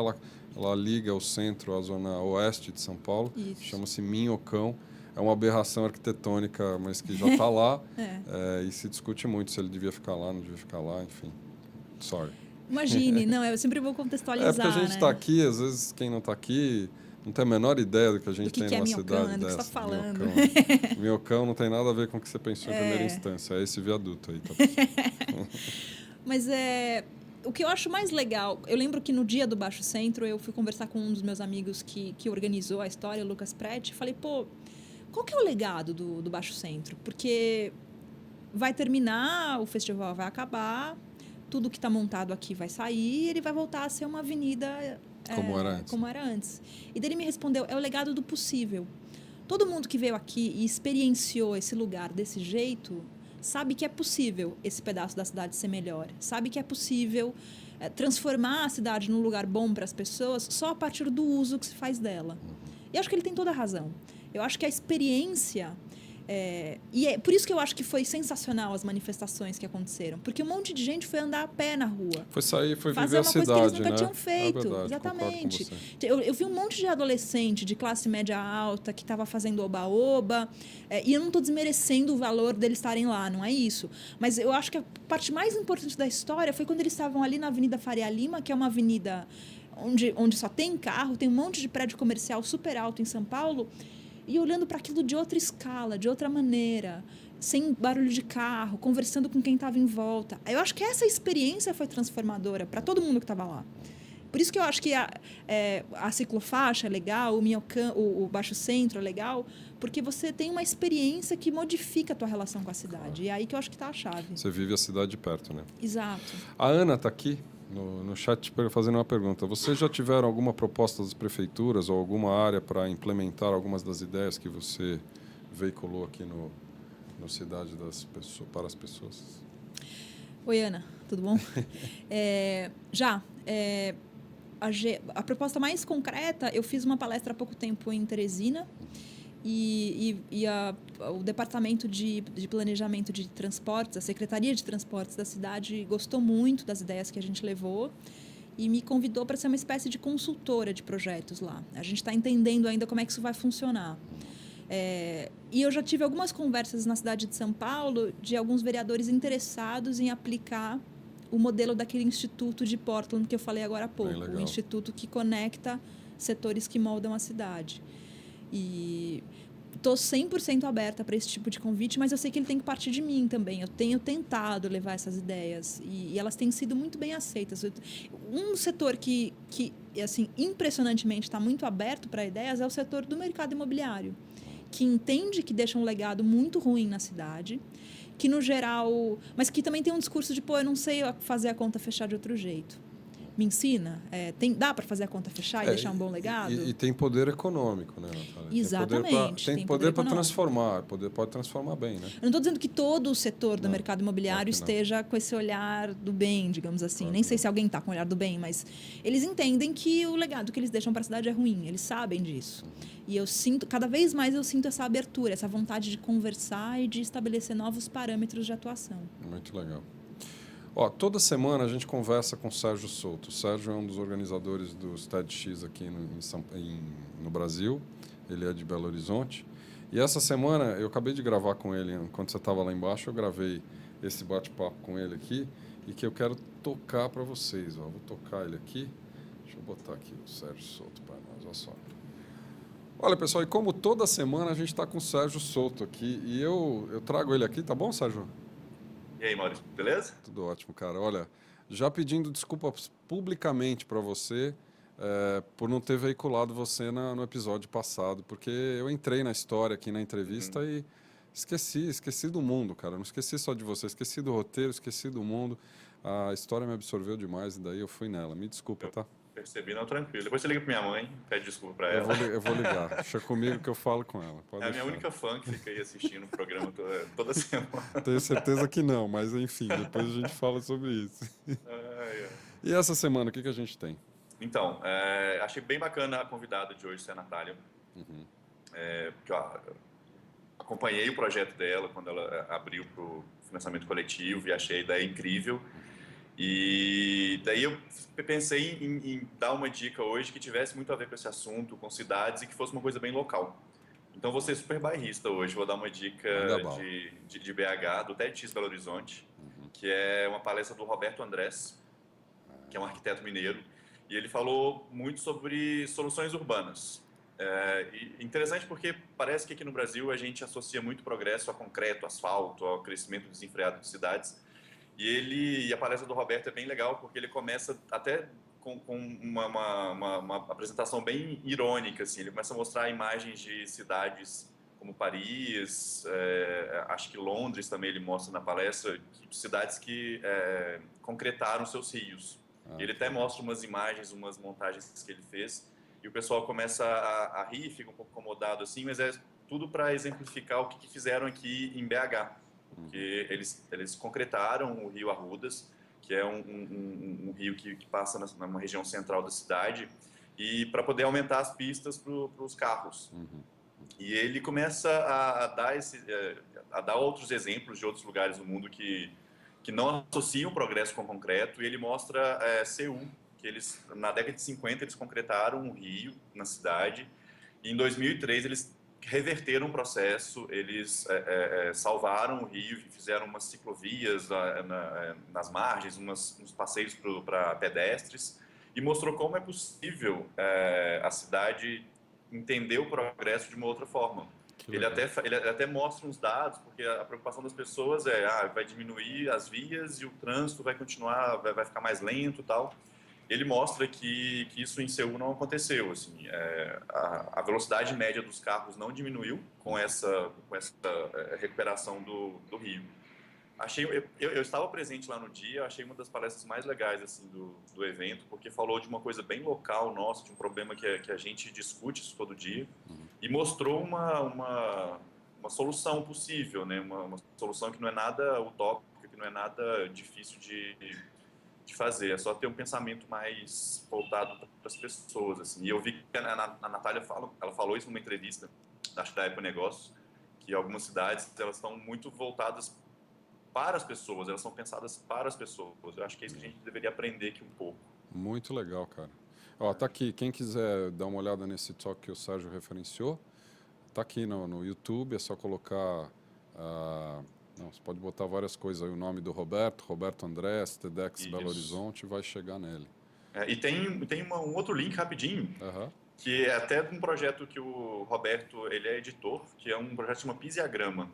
Ela liga o centro à zona oeste de São Paulo. Chama-se Minhocão. É uma aberração arquitetônica, mas que já está lá. E se discute muito se ele devia ficar lá, não devia ficar lá, enfim. Sorry.
Imagine, não, eu sempre vou contextualizar,
porque a gente está aqui, às vezes quem não está aqui não tem a menor ideia do que a gente tem numa cidade dessa.
Do que você está falando.
Minhocão não tem nada a ver com o que você pensou em primeira instância, é esse viaduto aí. Tá?
Mas o que eu acho mais legal, eu lembro que no dia do Baixo Centro eu fui conversar com um dos meus amigos que organizou a história, o Lucas Prete, e falei, qual que é o legado do Baixo Centro? Porque vai terminar, o festival vai acabar, tudo que está montado aqui vai sair e ele vai voltar a ser uma avenida como era antes. E daí ele me respondeu, é o legado do possível. Todo mundo que veio aqui e experienciou esse lugar desse jeito sabe que é possível esse pedaço da cidade ser melhor. Sabe que é possível transformar a cidade num lugar bom para as pessoas só a partir do uso que se faz dela. E eu acho que ele tem toda a razão. Eu acho que a experiência... e é por isso que eu acho que foi sensacional as manifestações que aconteceram. Porque um monte de gente foi andar a pé na rua.
Foi sair, foi
fazer
viver a
uma coisa
cidade,
que eles nunca
né?
tinham feito.
Verdade,
exatamente. Eu vi um monte de adolescente de classe média alta que estava fazendo oba-oba. E eu não estou desmerecendo o valor deles estarem lá, não é isso. Mas eu acho que a parte mais importante da história foi quando eles estavam ali na Avenida Faria Lima, que é uma avenida onde só tem carro, tem um monte de prédio comercial super alto em São Paulo, e olhando para aquilo de outra escala, de outra maneira, sem barulho de carro, conversando com quem estava em volta. Eu acho que essa experiência foi transformadora para todo mundo que estava lá. Por isso que eu acho que a ciclofaixa é legal, o Baixo Centro é legal, porque você tem uma experiência que modifica a tua relação com a cidade. E é aí que eu acho que está a chave.
Você vive a cidade de perto, né?
Exato.
A Ana está aqui no chat fazendo uma pergunta. Vocês já tiveram alguma proposta das prefeituras ou alguma área para implementar algumas das ideias que você veiculou aqui no Cidade das Pessoas, para as pessoas?
Oi, Ana, tudo bom? Já. A proposta mais concreta, eu fiz uma palestra há pouco tempo em Teresina e o Departamento de Planejamento de Transportes, a Secretaria de Transportes da cidade gostou muito das ideias que a gente levou e me convidou para ser uma espécie de consultora de projetos lá. A gente está entendendo ainda como é que isso vai funcionar. E eu já tive algumas conversas na cidade de São Paulo de alguns vereadores interessados em aplicar o modelo daquele instituto de Portland que eu falei agora há pouco, o instituto que conecta setores que moldam a cidade. E estou 100% aberta para esse tipo de convite, mas eu sei que ele tem que partir de mim também. Eu tenho tentado levar essas ideias e elas têm sido muito bem aceitas. Um setor que assim, impressionantemente está muito aberto para ideias é o setor do mercado imobiliário, que entende que deixa um legado muito ruim na cidade, que no geral... Mas que também tem um discurso de, eu não sei fazer a conta fechar de outro jeito. Me ensina? Dá para fazer a conta fechar e deixar um bom legado?
E tem poder econômico, né, Natália?
Exatamente.
Tem poder para transformar, pode transformar bem, né?
Eu não estou dizendo que todo o setor do mercado imobiliário esteja com esse olhar do bem, digamos assim. Nem sei se alguém está com o olhar do bem, mas eles entendem que o legado que eles deixam para a cidade é ruim. Eles sabem disso. E eu sinto, cada vez mais eu sinto essa abertura, essa vontade de conversar e de estabelecer novos parâmetros de atuação.
Muito legal. Toda semana a gente conversa com o Sérgio Souto. O Sérgio é um dos organizadores dos TEDx aqui no Brasil. Ele é de Belo Horizonte. E essa semana eu acabei de gravar com ele, enquanto você estava lá embaixo, eu gravei esse bate-papo com ele aqui e que eu quero tocar para vocês. Vou tocar ele aqui. Deixa eu botar aqui o Sérgio Souto para nós, olha só. Olha, pessoal, e como toda semana a gente está com o Sérgio Souto aqui e eu trago ele aqui, tá bom, Sérgio?
E aí, Maurício, beleza?
Tudo ótimo, cara. Olha, já pedindo desculpas publicamente para você por não ter veiculado você no episódio passado, porque eu entrei na história aqui na entrevista e esqueci do mundo, cara. Não esqueci só de você, esqueci do roteiro, esqueci do mundo. A história me absorveu demais e daí eu fui nela. Me desculpa, tá?
Percebi, não, tranquilo. Depois você liga pra minha mãe, pede desculpa pra ela.
Eu vou ligar. Deixa comigo que eu falo com ela. Pode
é a
deixar.
minha única fã que fica aí assistindo o programa toda semana.
Tenho certeza que não, mas enfim, depois a gente fala sobre isso. E essa semana, o que a gente tem?
Então, achei bem bacana a convidada de hoje ser a Natália. Porque eu acompanhei o projeto dela quando ela abriu para o financiamento coletivo e achei a ideia incrível. E daí eu pensei em dar uma dica hoje que tivesse muito a ver com esse assunto, com cidades, e que fosse uma coisa bem local. Então vou ser super bairrista hoje, vou dar uma dica de BH, do TEDx Belo Horizonte, que é uma palestra do Roberto Andrés, que é um arquiteto mineiro, e ele falou muito sobre soluções urbanas. E interessante porque parece que aqui no Brasil a gente associa muito progresso a concreto, asfalto, ao crescimento desenfreado de cidades. E a palestra do Roberto é bem legal porque ele começa até com uma apresentação bem irônica, assim. Ele começa a mostrar imagens de cidades como Paris, acho que Londres também ele mostra na palestra, cidades que concretaram seus rios. Ele até mostra umas imagens, umas montagens que ele fez, e o pessoal começa a rir, fica um pouco incomodado assim, mas é tudo para exemplificar o que fizeram aqui em BH. Porque eles concretaram o Rio Arrudas, que é um rio que passa numa região central da cidade, e para poder aumentar as pistas para os carros. E ele começa a dar outros exemplos de outros lugares do mundo que não associam progresso com concreto, e ele mostra Seul, que eles, na década de 50, eles concretaram um rio na cidade, e em 2003 eles reverteram o processo, eles salvaram o rio, fizeram umas ciclovias nas margens, uns passeios para pedestres, e mostrou como é possível a cidade entender o progresso de uma outra forma. Ele até mostra uns dados, porque a preocupação das pessoas vai diminuir as vias e o trânsito vai continuar, vai ficar mais lento e tal. Ele mostra que isso em Seul não aconteceu. Assim, a velocidade média dos carros não diminuiu com essa recuperação do rio. Eu estava presente lá no dia, achei uma das palestras mais legais assim, do evento, porque falou de uma coisa bem local nossa, de um problema que a gente discute isso todo dia, e mostrou uma solução possível, né? Uma solução que não é nada utópica, que não é nada difícil de fazer, é só ter um pensamento mais voltado para as pessoas, assim. E eu vi que a Natália ela falou isso numa entrevista, acho que da Apple Negócios, que algumas cidades elas estão muito voltadas para as pessoas, elas são pensadas para as pessoas. Eu acho que é isso que a gente deveria aprender aqui um pouco.
Muito legal, cara. Ó, tá aqui, quem quiser dar uma olhada nesse talk que o Sérgio referenciou, tá aqui no YouTube, é só colocar... Não, você pode botar várias coisas aí, o nome do Roberto Andrés, TEDx
Isso.
Belo Horizonte, vai chegar nele.
E tem um outro link rapidinho, que é até um projeto que o Roberto, ele é editor, que é um projeto que se chama Pisiagrama,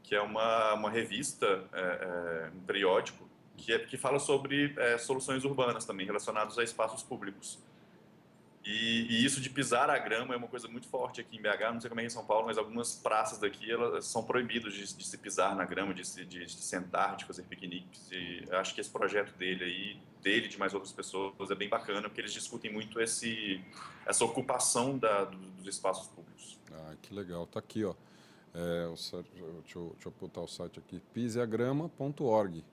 que é uma revista, um periódico, que fala sobre soluções urbanas também, relacionadas a espaços públicos. E isso de pisar a grama é uma coisa muito forte aqui em BH, não sei como é em São Paulo, mas algumas praças daqui elas são proibidas de se pisar na grama, de sentar, de fazer piqueniques. E eu acho que esse projeto dele e de mais outras pessoas, é bem bacana, porque eles discutem muito essa ocupação dos espaços públicos.
Que legal. Tá aqui, ó. Deixa eu botar o site aqui, pisiagrama.org.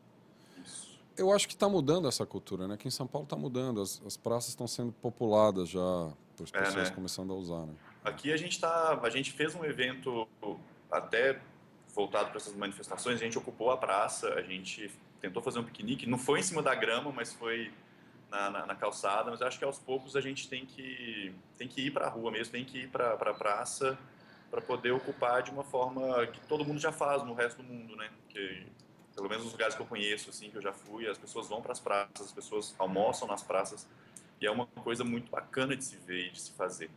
Isso.
Eu acho que está mudando essa cultura, né? Aqui em São Paulo está mudando, as praças estão sendo populadas já, as pessoas começando a usar, né?
Aqui a gente fez um evento até voltado para essas manifestações, a gente ocupou a praça, a gente tentou fazer um piquenique, não foi em cima da grama, mas foi na calçada, mas eu acho que aos poucos a gente tem que ir para a rua mesmo, tem que ir para a praça para poder ocupar de uma forma que todo mundo já faz no resto do mundo, né? Que, pelo menos nos lugares que eu conheço, assim, que eu já fui, as pessoas vão para as praças, as pessoas almoçam nas praças, e é uma coisa muito bacana de se ver e de se fazer.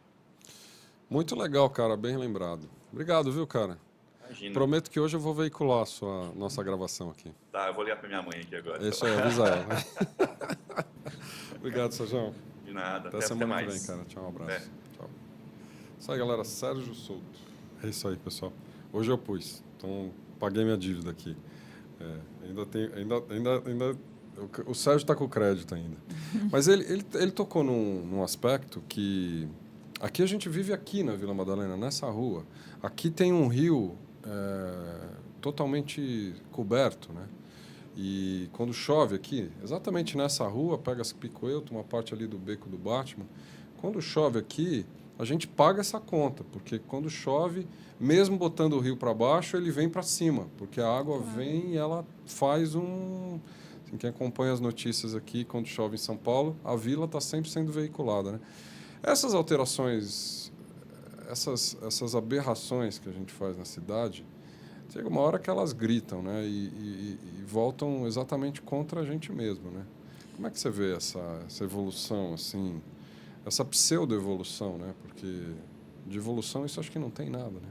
Muito legal, cara, bem lembrado. Obrigado, viu, cara?
Imagina.
Prometo que hoje eu vou veicular a nossa gravação aqui.
Tá, eu vou ligar para minha mãe aqui agora.
Isso aí, avisa ela. Obrigado, Sérgio.
De nada,
até semana que
mais.
vem, cara. Tchau, um abraço. Tchau. Isso aí, galera, Sérgio Souto. É isso aí, pessoal. Hoje eu pus, então paguei minha dívida aqui. O Sérgio está com crédito ainda. Mas ele tocou num aspecto que... Aqui a gente vive aqui na Vila Madalena, nessa rua. Aqui tem um rio totalmente coberto, né? E quando chove aqui, exatamente nessa rua, pega-se Picoelto, uma parte ali do Beco do Batman. Quando chove aqui, a gente paga essa conta, porque quando chove, mesmo botando o rio para baixo, ele vem para cima, porque a água vem e ela faz um... Assim, quem acompanha as notícias aqui, quando chove em São Paulo, a vila está sempre sendo veiculada, né? Essas alterações, essas aberrações que a gente faz na cidade, chega uma hora que elas gritam, né? E voltam exatamente contra a gente mesmo, né? Como é que você vê essa evolução, assim, essa pseudo-evolução, né? Porque de evolução isso acho que não tem nada, né?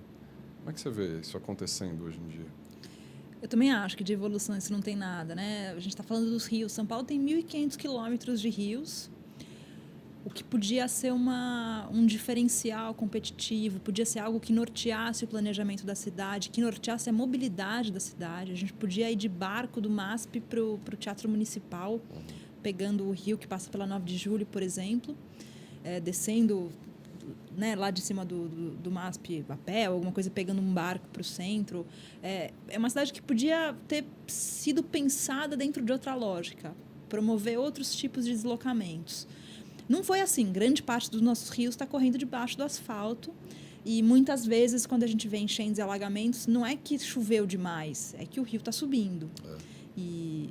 Como é que você vê isso acontecendo hoje em dia?
Eu também acho que de evolução isso não tem nada, né? A gente está falando dos rios. São Paulo tem 1.500 quilômetros de rios. o que podia ser um diferencial competitivo, podia ser algo que norteasse o planejamento da cidade, que norteasse a mobilidade da cidade. A gente podia ir de barco do MASP para o Teatro Municipal, pegando o rio que passa pela 9 de Julho, por exemplo, descendo, né, lá de cima do MASP a pé, ou alguma coisa, pegando um barco para o centro. É uma cidade que podia ter sido pensada dentro de outra lógica, promover outros tipos de deslocamentos. Não foi assim. Grande parte dos nossos rios está correndo debaixo do asfalto e muitas vezes, quando a gente vê enchentes e alagamentos, não é que choveu demais, é que o rio está subindo. E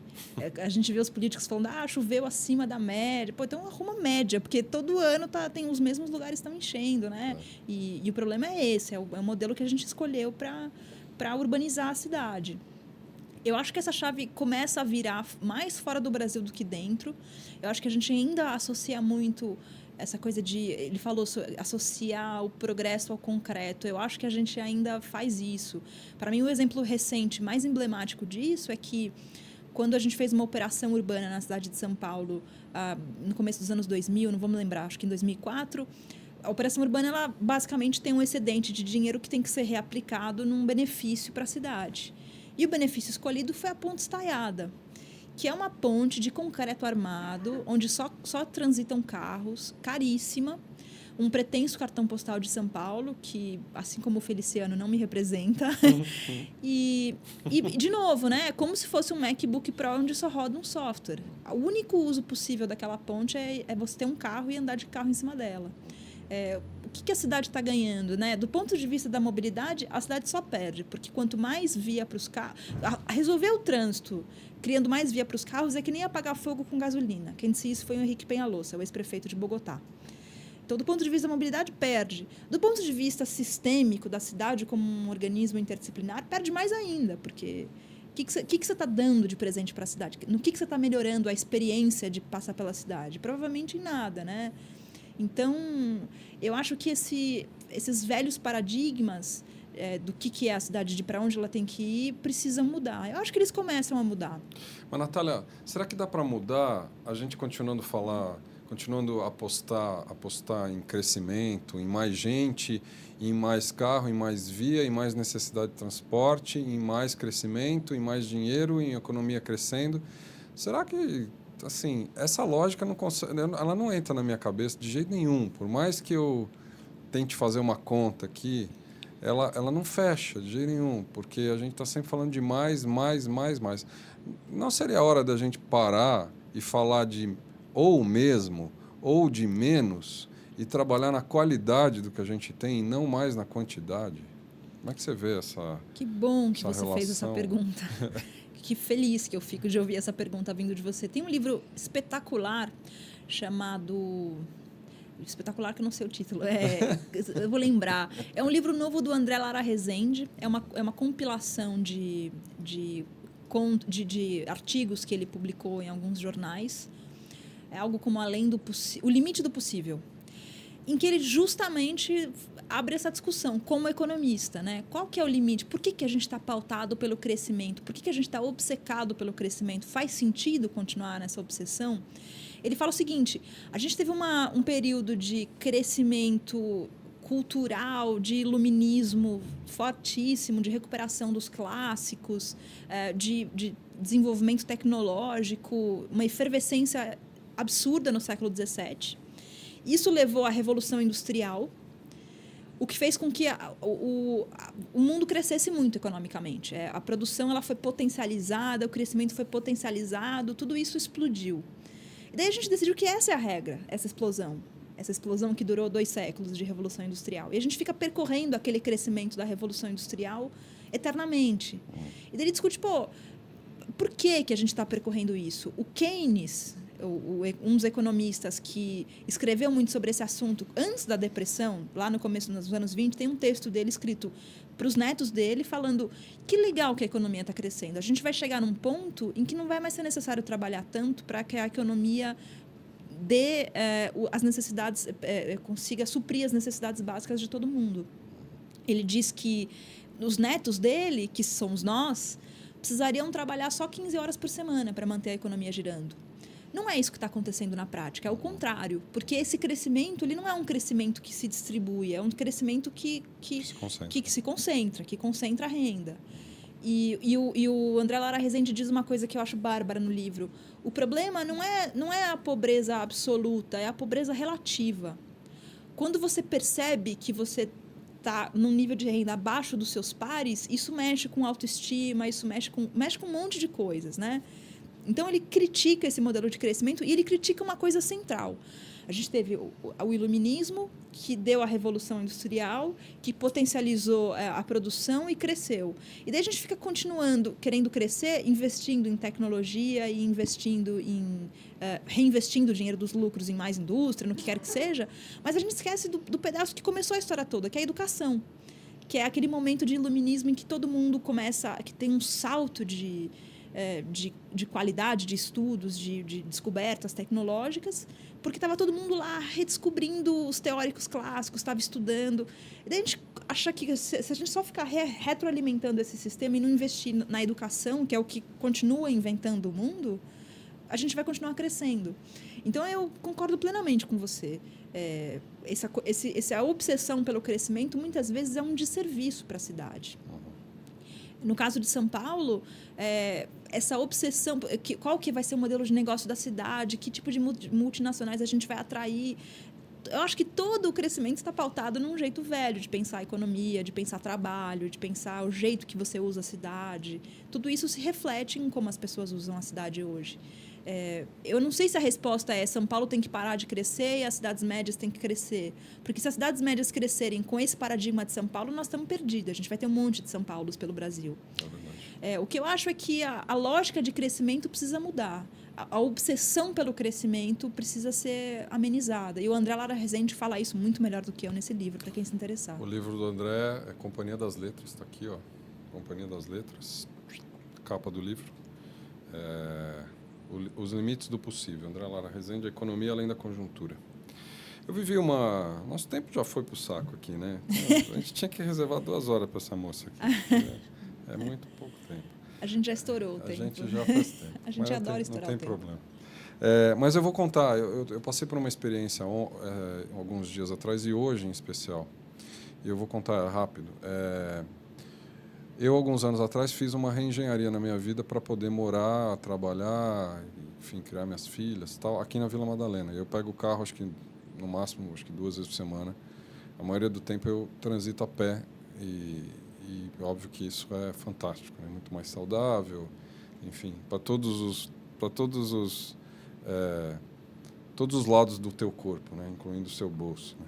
a gente vê os políticos falando, choveu acima da média. Pô, então arruma média, porque todo ano tem os mesmos lugares estão enchendo, né? E o problema é esse, é o modelo que a gente escolheu para urbanizar a cidade. Eu acho que essa chave começa a virar mais fora do Brasil do que dentro. Eu acho que a gente ainda associa muito essa coisa de... Ele falou associar o progresso ao concreto. Eu acho que a gente ainda faz isso. Para mim, o exemplo recente mais emblemático disso é que quando a gente fez uma operação urbana na cidade de São Paulo, no começo dos anos 2000, não vou me lembrar, acho que em 2004... A operação urbana, ela basicamente tem um excedente de dinheiro que tem que ser reaplicado num benefício para a cidade. E o benefício escolhido foi a Ponte Estaiada, que é uma ponte de concreto armado, onde só transitam carros, caríssima, um pretenso cartão postal de São Paulo, que, assim como o Feliciano, não me representa. E, de novo, né, é como se fosse um MacBook Pro onde só roda um software. O único uso possível daquela ponte é você ter um carro e andar de carro em cima dela. O que a cidade está ganhando, né? Do ponto de vista da mobilidade, a cidade só perde, porque quanto mais via para os carros... Resolver o trânsito criando mais via para os carros é que nem apagar fogo com gasolina. Quem disse isso foi o Henrique Penhallosa, o ex-prefeito de Bogotá. Então, do ponto de vista da mobilidade, perde. Do ponto de vista sistêmico da cidade como um organismo interdisciplinar, perde mais ainda, porque... O que você está dando de presente para a cidade? No que você está melhorando a experiência de passar pela cidade? Provavelmente em nada, né? Então, eu acho que esses velhos paradigmas do que é a cidade, de para onde ela tem que ir, precisam mudar. Eu acho que eles começam a mudar.
Mas, Natália, será que dá para mudar a gente continuando a apostar em crescimento, em mais gente, em mais carro, em mais via, em mais necessidade de transporte, em mais crescimento, em mais dinheiro, em economia crescendo? Será que... Assim, essa lógica ela não entra na minha cabeça de jeito nenhum. Por mais que eu tente fazer uma conta aqui, ela não fecha de jeito nenhum, porque a gente está sempre falando de mais. Não seria a hora da gente parar e falar de ou mesmo ou de menos e trabalhar na qualidade do que a gente tem e não mais na quantidade? Como é que você vê essa
Que bom que você
relação?
fez essa pergunta. Que feliz que eu fico de ouvir essa pergunta vindo de você. Tem um livro espetacular chamado... Espetacular, que eu não sei o título. Eu vou lembrar. É um livro novo do André Lara Rezende. É uma compilação de artigos que ele publicou em alguns jornais. É algo como O Limite do Possível. Em que ele justamente abre essa discussão como economista, né? Qual que é o limite? Por que a gente está pautado pelo crescimento? Por que a gente está obcecado pelo crescimento? Faz sentido continuar nessa obsessão? Ele fala o seguinte, a gente teve um período de crescimento cultural, de iluminismo fortíssimo, de recuperação dos clássicos, de desenvolvimento tecnológico, uma efervescência absurda no século XVII. Isso levou à Revolução Industrial, o que fez com que o mundo crescesse muito economicamente. A produção ela foi potencializada, o crescimento foi potencializado, tudo isso explodiu. E daí a gente decidiu que essa é a regra, essa explosão que durou 2 séculos de Revolução Industrial. E a gente fica percorrendo aquele crescimento da Revolução Industrial eternamente. E daí ele discute, por que a gente está percorrendo isso? O Keynes... um dos economistas que escreveu muito sobre esse assunto antes da depressão, lá no começo dos anos 20, tem um texto dele escrito para os netos dele falando que legal que a economia está crescendo. A gente vai chegar num ponto em que não vai mais ser necessário trabalhar tanto para que a economia dê as necessidades, consiga suprir as necessidades básicas de todo mundo. Ele diz que os netos dele, que somos nós, precisariam trabalhar só 15 horas por semana para manter a economia girando. Não é isso que está acontecendo na prática, é o contrário. Porque esse crescimento ele não é um crescimento que se distribui, é um crescimento que se concentra, que concentra a renda. E o André Lara Rezende diz uma coisa que eu acho bárbara no livro. O problema não é a pobreza absoluta, é a pobreza relativa. Quando você percebe que você está num nível de renda abaixo dos seus pares, isso mexe com autoestima, isso mexe com um monte de coisas, né? Então, ele critica esse modelo de crescimento e ele critica uma coisa central. A gente teve o iluminismo, que deu a Revolução Industrial, que potencializou a produção e cresceu. E daí a gente fica continuando, querendo crescer, investindo em tecnologia e reinvestindo o dinheiro dos lucros em mais indústria, no que quer que seja, mas a gente esquece do pedaço que começou a história toda, que é a educação, que é aquele momento de iluminismo em que todo mundo começa, que tem um salto de qualidade de estudos, de descobertas tecnológicas, porque estava todo mundo lá redescobrindo os teóricos clássicos, estava estudando. E daí a gente acha que se a gente só ficar retroalimentando esse sistema e não investir na educação, que é o que continua inventando o mundo, a gente vai continuar crescendo. Então, eu concordo plenamente com você. Essa obsessão pelo crescimento, muitas vezes, é um desserviço para a cidade. No caso de São Paulo, essa obsessão, qual que vai ser o modelo de negócio da cidade, que tipo de multinacionais a gente vai atrair. Eu acho que todo o crescimento está pautado num jeito velho de pensar a economia, de pensar trabalho, de pensar o jeito que você usa a cidade. Tudo isso se reflete em como as pessoas usam a cidade hoje. Eu não sei se a resposta é São Paulo tem que parar de crescer e as cidades médias têm que crescer. Porque se as cidades médias crescerem com esse paradigma de São Paulo, nós estamos perdidos. A gente vai ter um monte de São Paulos pelo Brasil. O que eu acho é que a lógica de crescimento precisa mudar. A obsessão pelo crescimento precisa ser amenizada. E o André Lara Rezende fala isso muito melhor do que eu nesse livro, para quem se interessar.
O livro do André é Companhia das Letras, está aqui, ó. Companhia das Letras, capa do livro. Os Limites do Possível. André Lara Rezende, A Economia Além da Conjuntura. Eu vivi Nosso tempo já foi pro saco aqui, né? A gente tinha que reservar 2 horas para essa moça aqui. É muito pouco tempo.
A gente já estourou o tempo.
A gente já faz tempo.
A gente adora estourar o tempo.
Não tem problema. Mas eu vou contar. Eu passei por uma experiência alguns dias atrás e hoje em especial. E eu vou contar rápido. Eu, alguns anos atrás, fiz uma reengenharia na minha vida para poder morar, trabalhar, enfim, criar minhas filhas, tal, aqui na Vila Madalena. Eu pego o carro, acho que no máximo, 2 vezes por semana. A maioria do tempo eu transito a pé e óbvio que isso é fantástico, é muito mais saudável, enfim, para todos os lados do teu corpo, né, incluindo o seu bolso, né?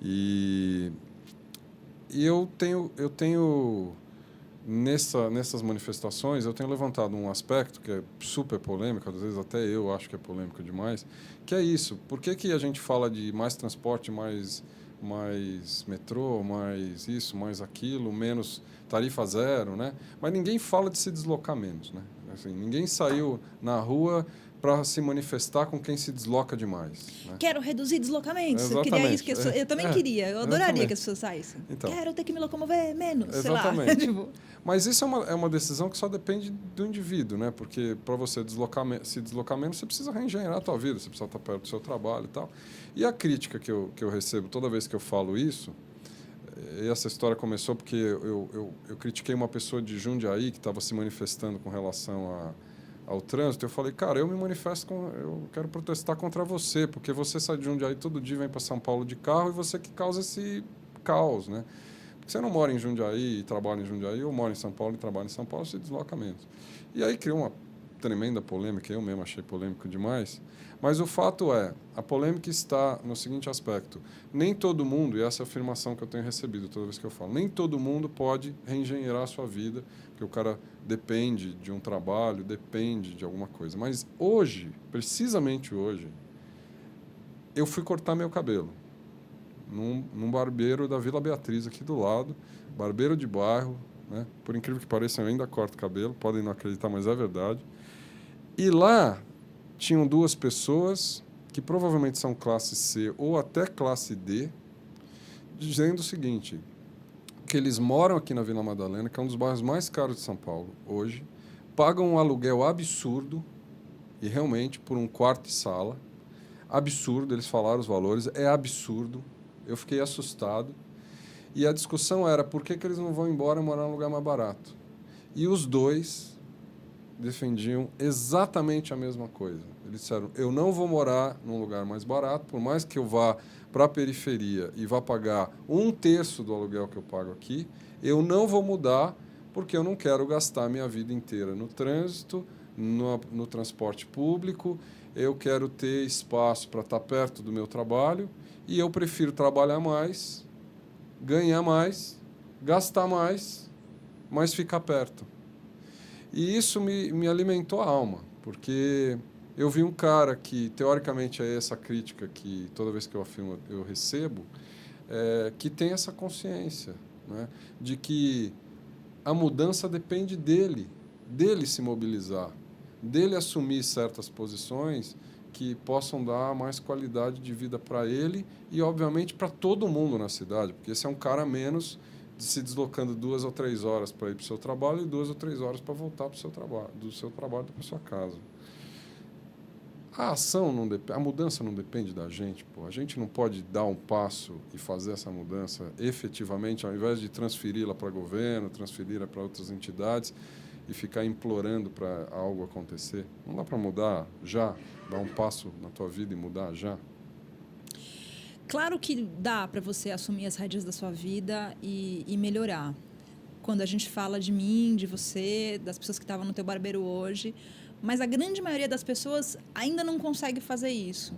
E eu tenho nessas manifestações, eu tenho levantado um aspecto que é super polêmico, às vezes até eu acho que é polêmico demais, que é isso. Por que a gente fala de mais transporte, mais metrô, mais isso, mais aquilo, menos tarifa zero, né? Mas ninguém fala de se deslocar menos, né? Assim, ninguém saiu na rua para se manifestar com quem se desloca demais, né?
Quero reduzir deslocamentos.
Exatamente.
Eu queria isso, eu também queria. Eu adoraria
exatamente.
que as pessoas saíssem.
Então,
quero ter que me locomover menos,
exatamente.
sei lá.
Mas isso é uma decisão que só depende do indivíduo, né? Porque para você se deslocar menos, você precisa reengenheirar a tua vida, você precisa estar perto do seu trabalho e tal. E a crítica que eu recebo toda vez que eu falo isso, e essa história começou porque eu critiquei uma pessoa de Jundiaí que estava se manifestando com relação ao trânsito. Eu falei, cara, eu quero protestar contra você, porque você sai de Jundiaí todo dia, vem para São Paulo de carro e você que causa esse caos, né? Porque você não mora em Jundiaí e trabalha em Jundiaí, ou mora em São Paulo e trabalha em São Paulo, se desloca menos. E aí criou uma tremenda polêmica, eu mesmo achei polêmico demais, mas o fato é, a polêmica está no seguinte aspecto: nem todo mundo, e essa é a afirmação que eu tenho recebido toda vez que eu falo, nem todo mundo pode reengenheirar a sua vida, porque o cara depende de um trabalho, depende de alguma coisa. Mas hoje, precisamente hoje, eu fui cortar meu cabelo num barbeiro da Vila Beatriz, aqui do lado, barbeiro de bairro, né? Por incrível que pareça, eu ainda corto cabelo, podem não acreditar, mas é verdade. E lá tinham 2 pessoas que provavelmente são classe C ou até classe D, dizendo o seguinte, que eles moram aqui na Vila Madalena, que é um dos bairros mais caros de São Paulo hoje, pagam um aluguel absurdo E realmente, por um quarto e sala, absurdo, eles falaram os valores, é absurdo. Eu fiquei assustado. E a discussão era por que eles não vão embora e morar num lugar mais barato. E os dois defendiam exatamente a mesma coisa. Eles disseram, eu não vou morar num lugar mais barato, por mais que eu vá para a periferia e vá pagar 1/3 do aluguel que eu pago aqui, eu não vou mudar porque eu não quero gastar minha vida inteira no trânsito, no transporte público, eu quero ter espaço para estar perto do meu trabalho e eu prefiro trabalhar mais, ganhar mais, gastar mais, mas ficar perto. E isso me alimentou a alma, porque eu vi um cara que, teoricamente, é essa crítica que toda vez que eu afirmo eu recebo, que tem essa consciência, né, de que a mudança depende dele se mobilizar, dele assumir certas posições que possam dar mais qualidade de vida para ele e, obviamente, para todo mundo na cidade, porque esse é um cara a menos se deslocando 2 ou 3 horas para ir para o seu trabalho e 2 ou 3 horas para voltar para o seu trabalho, do seu trabalho para a sua casa. A ação não depende, a mudança não depende da gente, pô. A gente não pode dar um passo e fazer essa mudança efetivamente, ao invés de transferi-la para o governo, transferi-la para outras entidades e ficar implorando para algo acontecer. Não dá para mudar já, dar um passo na tua vida e mudar já.
Claro que dá para você assumir as rédeas da sua vida e melhorar. Quando a gente fala de mim, de você, das pessoas que estavam no teu barbeiro hoje, mas a grande maioria das pessoas ainda não consegue fazer isso.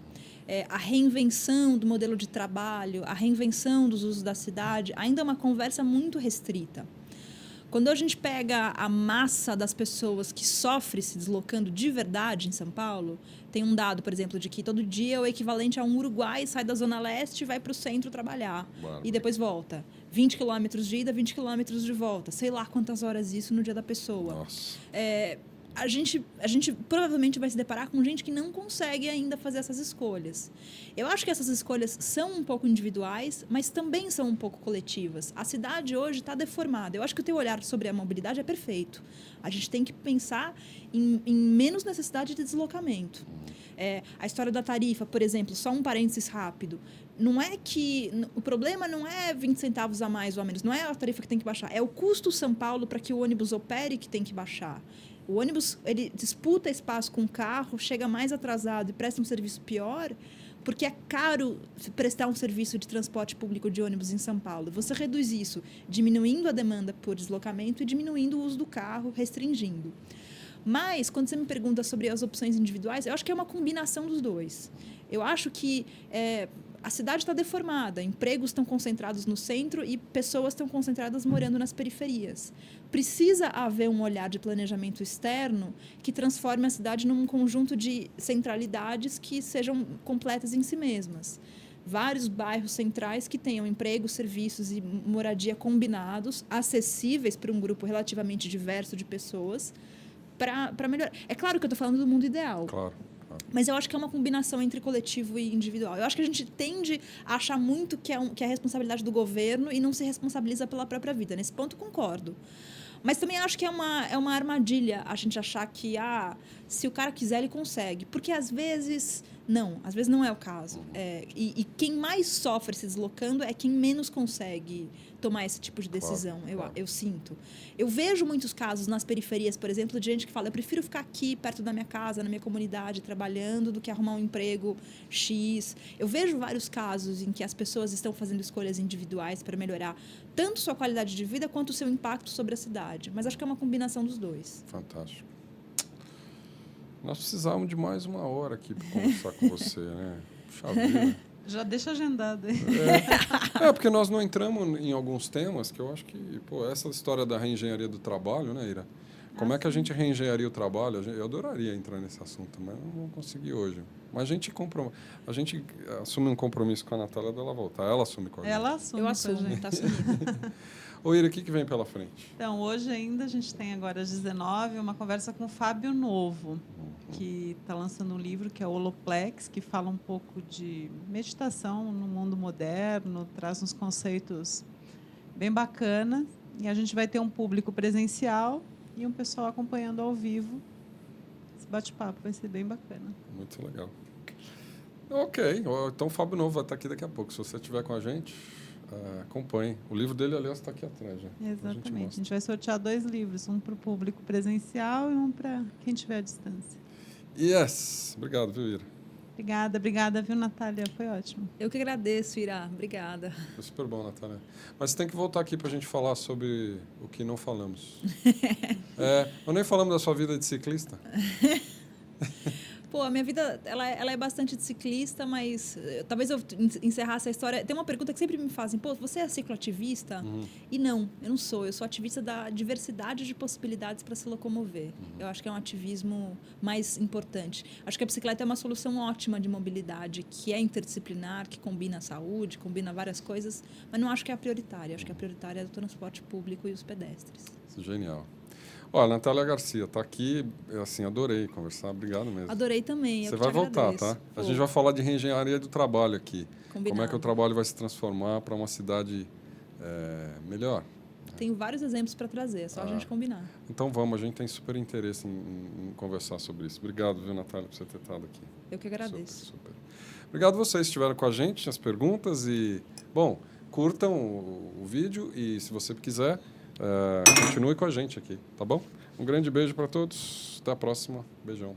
A reinvenção do modelo de trabalho, a reinvenção dos usos da cidade, ainda é uma conversa muito restrita. Quando a gente pega a massa das pessoas que sofre se deslocando de verdade em São Paulo, tem um dado, por exemplo, de que todo dia o equivalente a um uruguai sai da Zona Leste e vai para o centro trabalhar.
Bárbaro.
E depois volta. 20 quilômetros de ida, 20 quilômetros de volta. Sei lá quantas horas isso no dia da pessoa.
Nossa.
A gente provavelmente vai se deparar com gente que não consegue ainda fazer essas escolhas. Eu acho que essas escolhas são um pouco individuais, mas também são um pouco coletivas. A cidade hoje está deformada. Eu acho que o teu olhar sobre a mobilidade é perfeito. A gente tem que pensar em menos necessidade de deslocamento. A história da tarifa, por exemplo, só um parênteses rápido. Não é que... O problema não é 20 centavos a mais ou a menos. Não é a tarifa que tem que baixar. É o custo São Paulo para que o ônibus opere que tem que baixar. O ônibus, ele disputa espaço com o carro, chega mais atrasado e presta um serviço pior, porque é caro prestar um serviço de transporte público de ônibus em São Paulo. Você reduz isso diminuindo a demanda por deslocamento e diminuindo o uso do carro, restringindo. Mas, quando você me pergunta sobre as opções individuais, eu acho que é uma combinação dos dois. Eu acho que a cidade está deformada, empregos estão concentrados no centro e pessoas estão concentradas morando nas periferias. Precisa haver um olhar de planejamento externo que transforme a cidade num conjunto de centralidades que sejam completas em si mesmas. Vários bairros centrais que tenham empregos, serviços e moradia combinados, acessíveis para um grupo relativamente diverso de pessoas, para melhorar. É claro que eu estou falando do mundo ideal.
Claro.
Mas eu acho que é uma combinação entre coletivo e individual. Eu acho que a gente tende a achar muito que é a responsabilidade do governo e não se responsabiliza pela própria vida. Nesse ponto, concordo. Mas também acho que é uma armadilha a gente achar que se o cara quiser, ele consegue. Porque, às vezes não é o caso. E quem mais sofre se deslocando é quem menos consegue tomar esse tipo de decisão,
claro.
Eu sinto. Eu vejo muitos casos nas periferias, por exemplo, de gente que fala, eu prefiro ficar aqui, perto da minha casa, na minha comunidade, trabalhando, do que arrumar um emprego X. Eu vejo vários casos em que as pessoas estão fazendo escolhas individuais para melhorar tanto sua qualidade de vida quanto o seu impacto sobre a cidade. Mas acho que é uma combinação dos dois.
Fantástico. Nós precisávamos de mais 1 hora aqui para conversar com você, né? Puxa vida.
Já deixa agendado aí.
Porque nós não entramos em alguns temas que eu acho que... essa história da reengenharia do trabalho, né, Ira? Como é que a gente reengenharia o trabalho? Eu adoraria entrar nesse assunto, mas não vou conseguir hoje. Mas a gente assume um compromisso com a Natália dela voltar. Ela assume com a gente.
Ela assume.
Eu assumo, está assumido.
Ô, Ira, o que vem pela frente?
Então, hoje ainda a gente tem agora às 19 uma conversa com o Fábio Novo, que está lançando um livro que é o Holoplex, que fala um pouco de meditação no mundo moderno, traz uns conceitos bem bacanas. E a gente vai ter um público presencial e um pessoal acompanhando ao vivo. bate-papo, vai ser bem bacana.
Muito legal. Ok, então o Fábio Novo vai estar aqui daqui a pouco. Se você estiver com a gente, acompanhe. O livro dele, aliás, está aqui atrás. Já.
Exatamente. A gente vai sortear 2 livros, um para o público presencial e um para quem estiver à distância.
Yes! Obrigado, viu, Ira?
Obrigada, viu, Natália? Foi ótimo.
Eu que agradeço, Ira. Obrigada.
Foi super bom, Natália. Mas você tem que voltar aqui para a gente falar sobre o que não falamos. Nós nem falamos da sua vida de ciclista.
Pô, a minha vida, ela é bastante de ciclista, mas talvez eu encerrasse a história. Tem uma pergunta que sempre me fazem, pô, você é cicloativista? E não, eu não sou. Eu sou ativista da diversidade de possibilidades para se locomover. Eu acho que é um ativismo mais importante. Acho que a bicicleta é uma solução ótima de mobilidade, que é interdisciplinar, que combina a saúde, combina várias coisas, mas não acho que é a prioritária. Acho que a prioritária é o transporte público e os pedestres.
Genial. Olha, Natália Garcia está aqui, assim, adorei conversar, obrigado mesmo.
Adorei também.
Você vai voltar,
agradeço.
tá? A gente vai falar de reengenharia do trabalho aqui.
Combinado.
Como é que o trabalho vai se transformar para uma cidade melhor.
Tenho vários exemplos para trazer, é só a gente combinar.
Então vamos, a gente tem super interesse em conversar sobre isso. Obrigado, viu, Natália, por você ter estado aqui.
Eu que agradeço.
Super. Obrigado a vocês que estiveram com a gente, as perguntas e, bom, curtam o vídeo e se você quiser, continue com a gente aqui, tá bom? Um grande beijo para todos, até a próxima, beijão.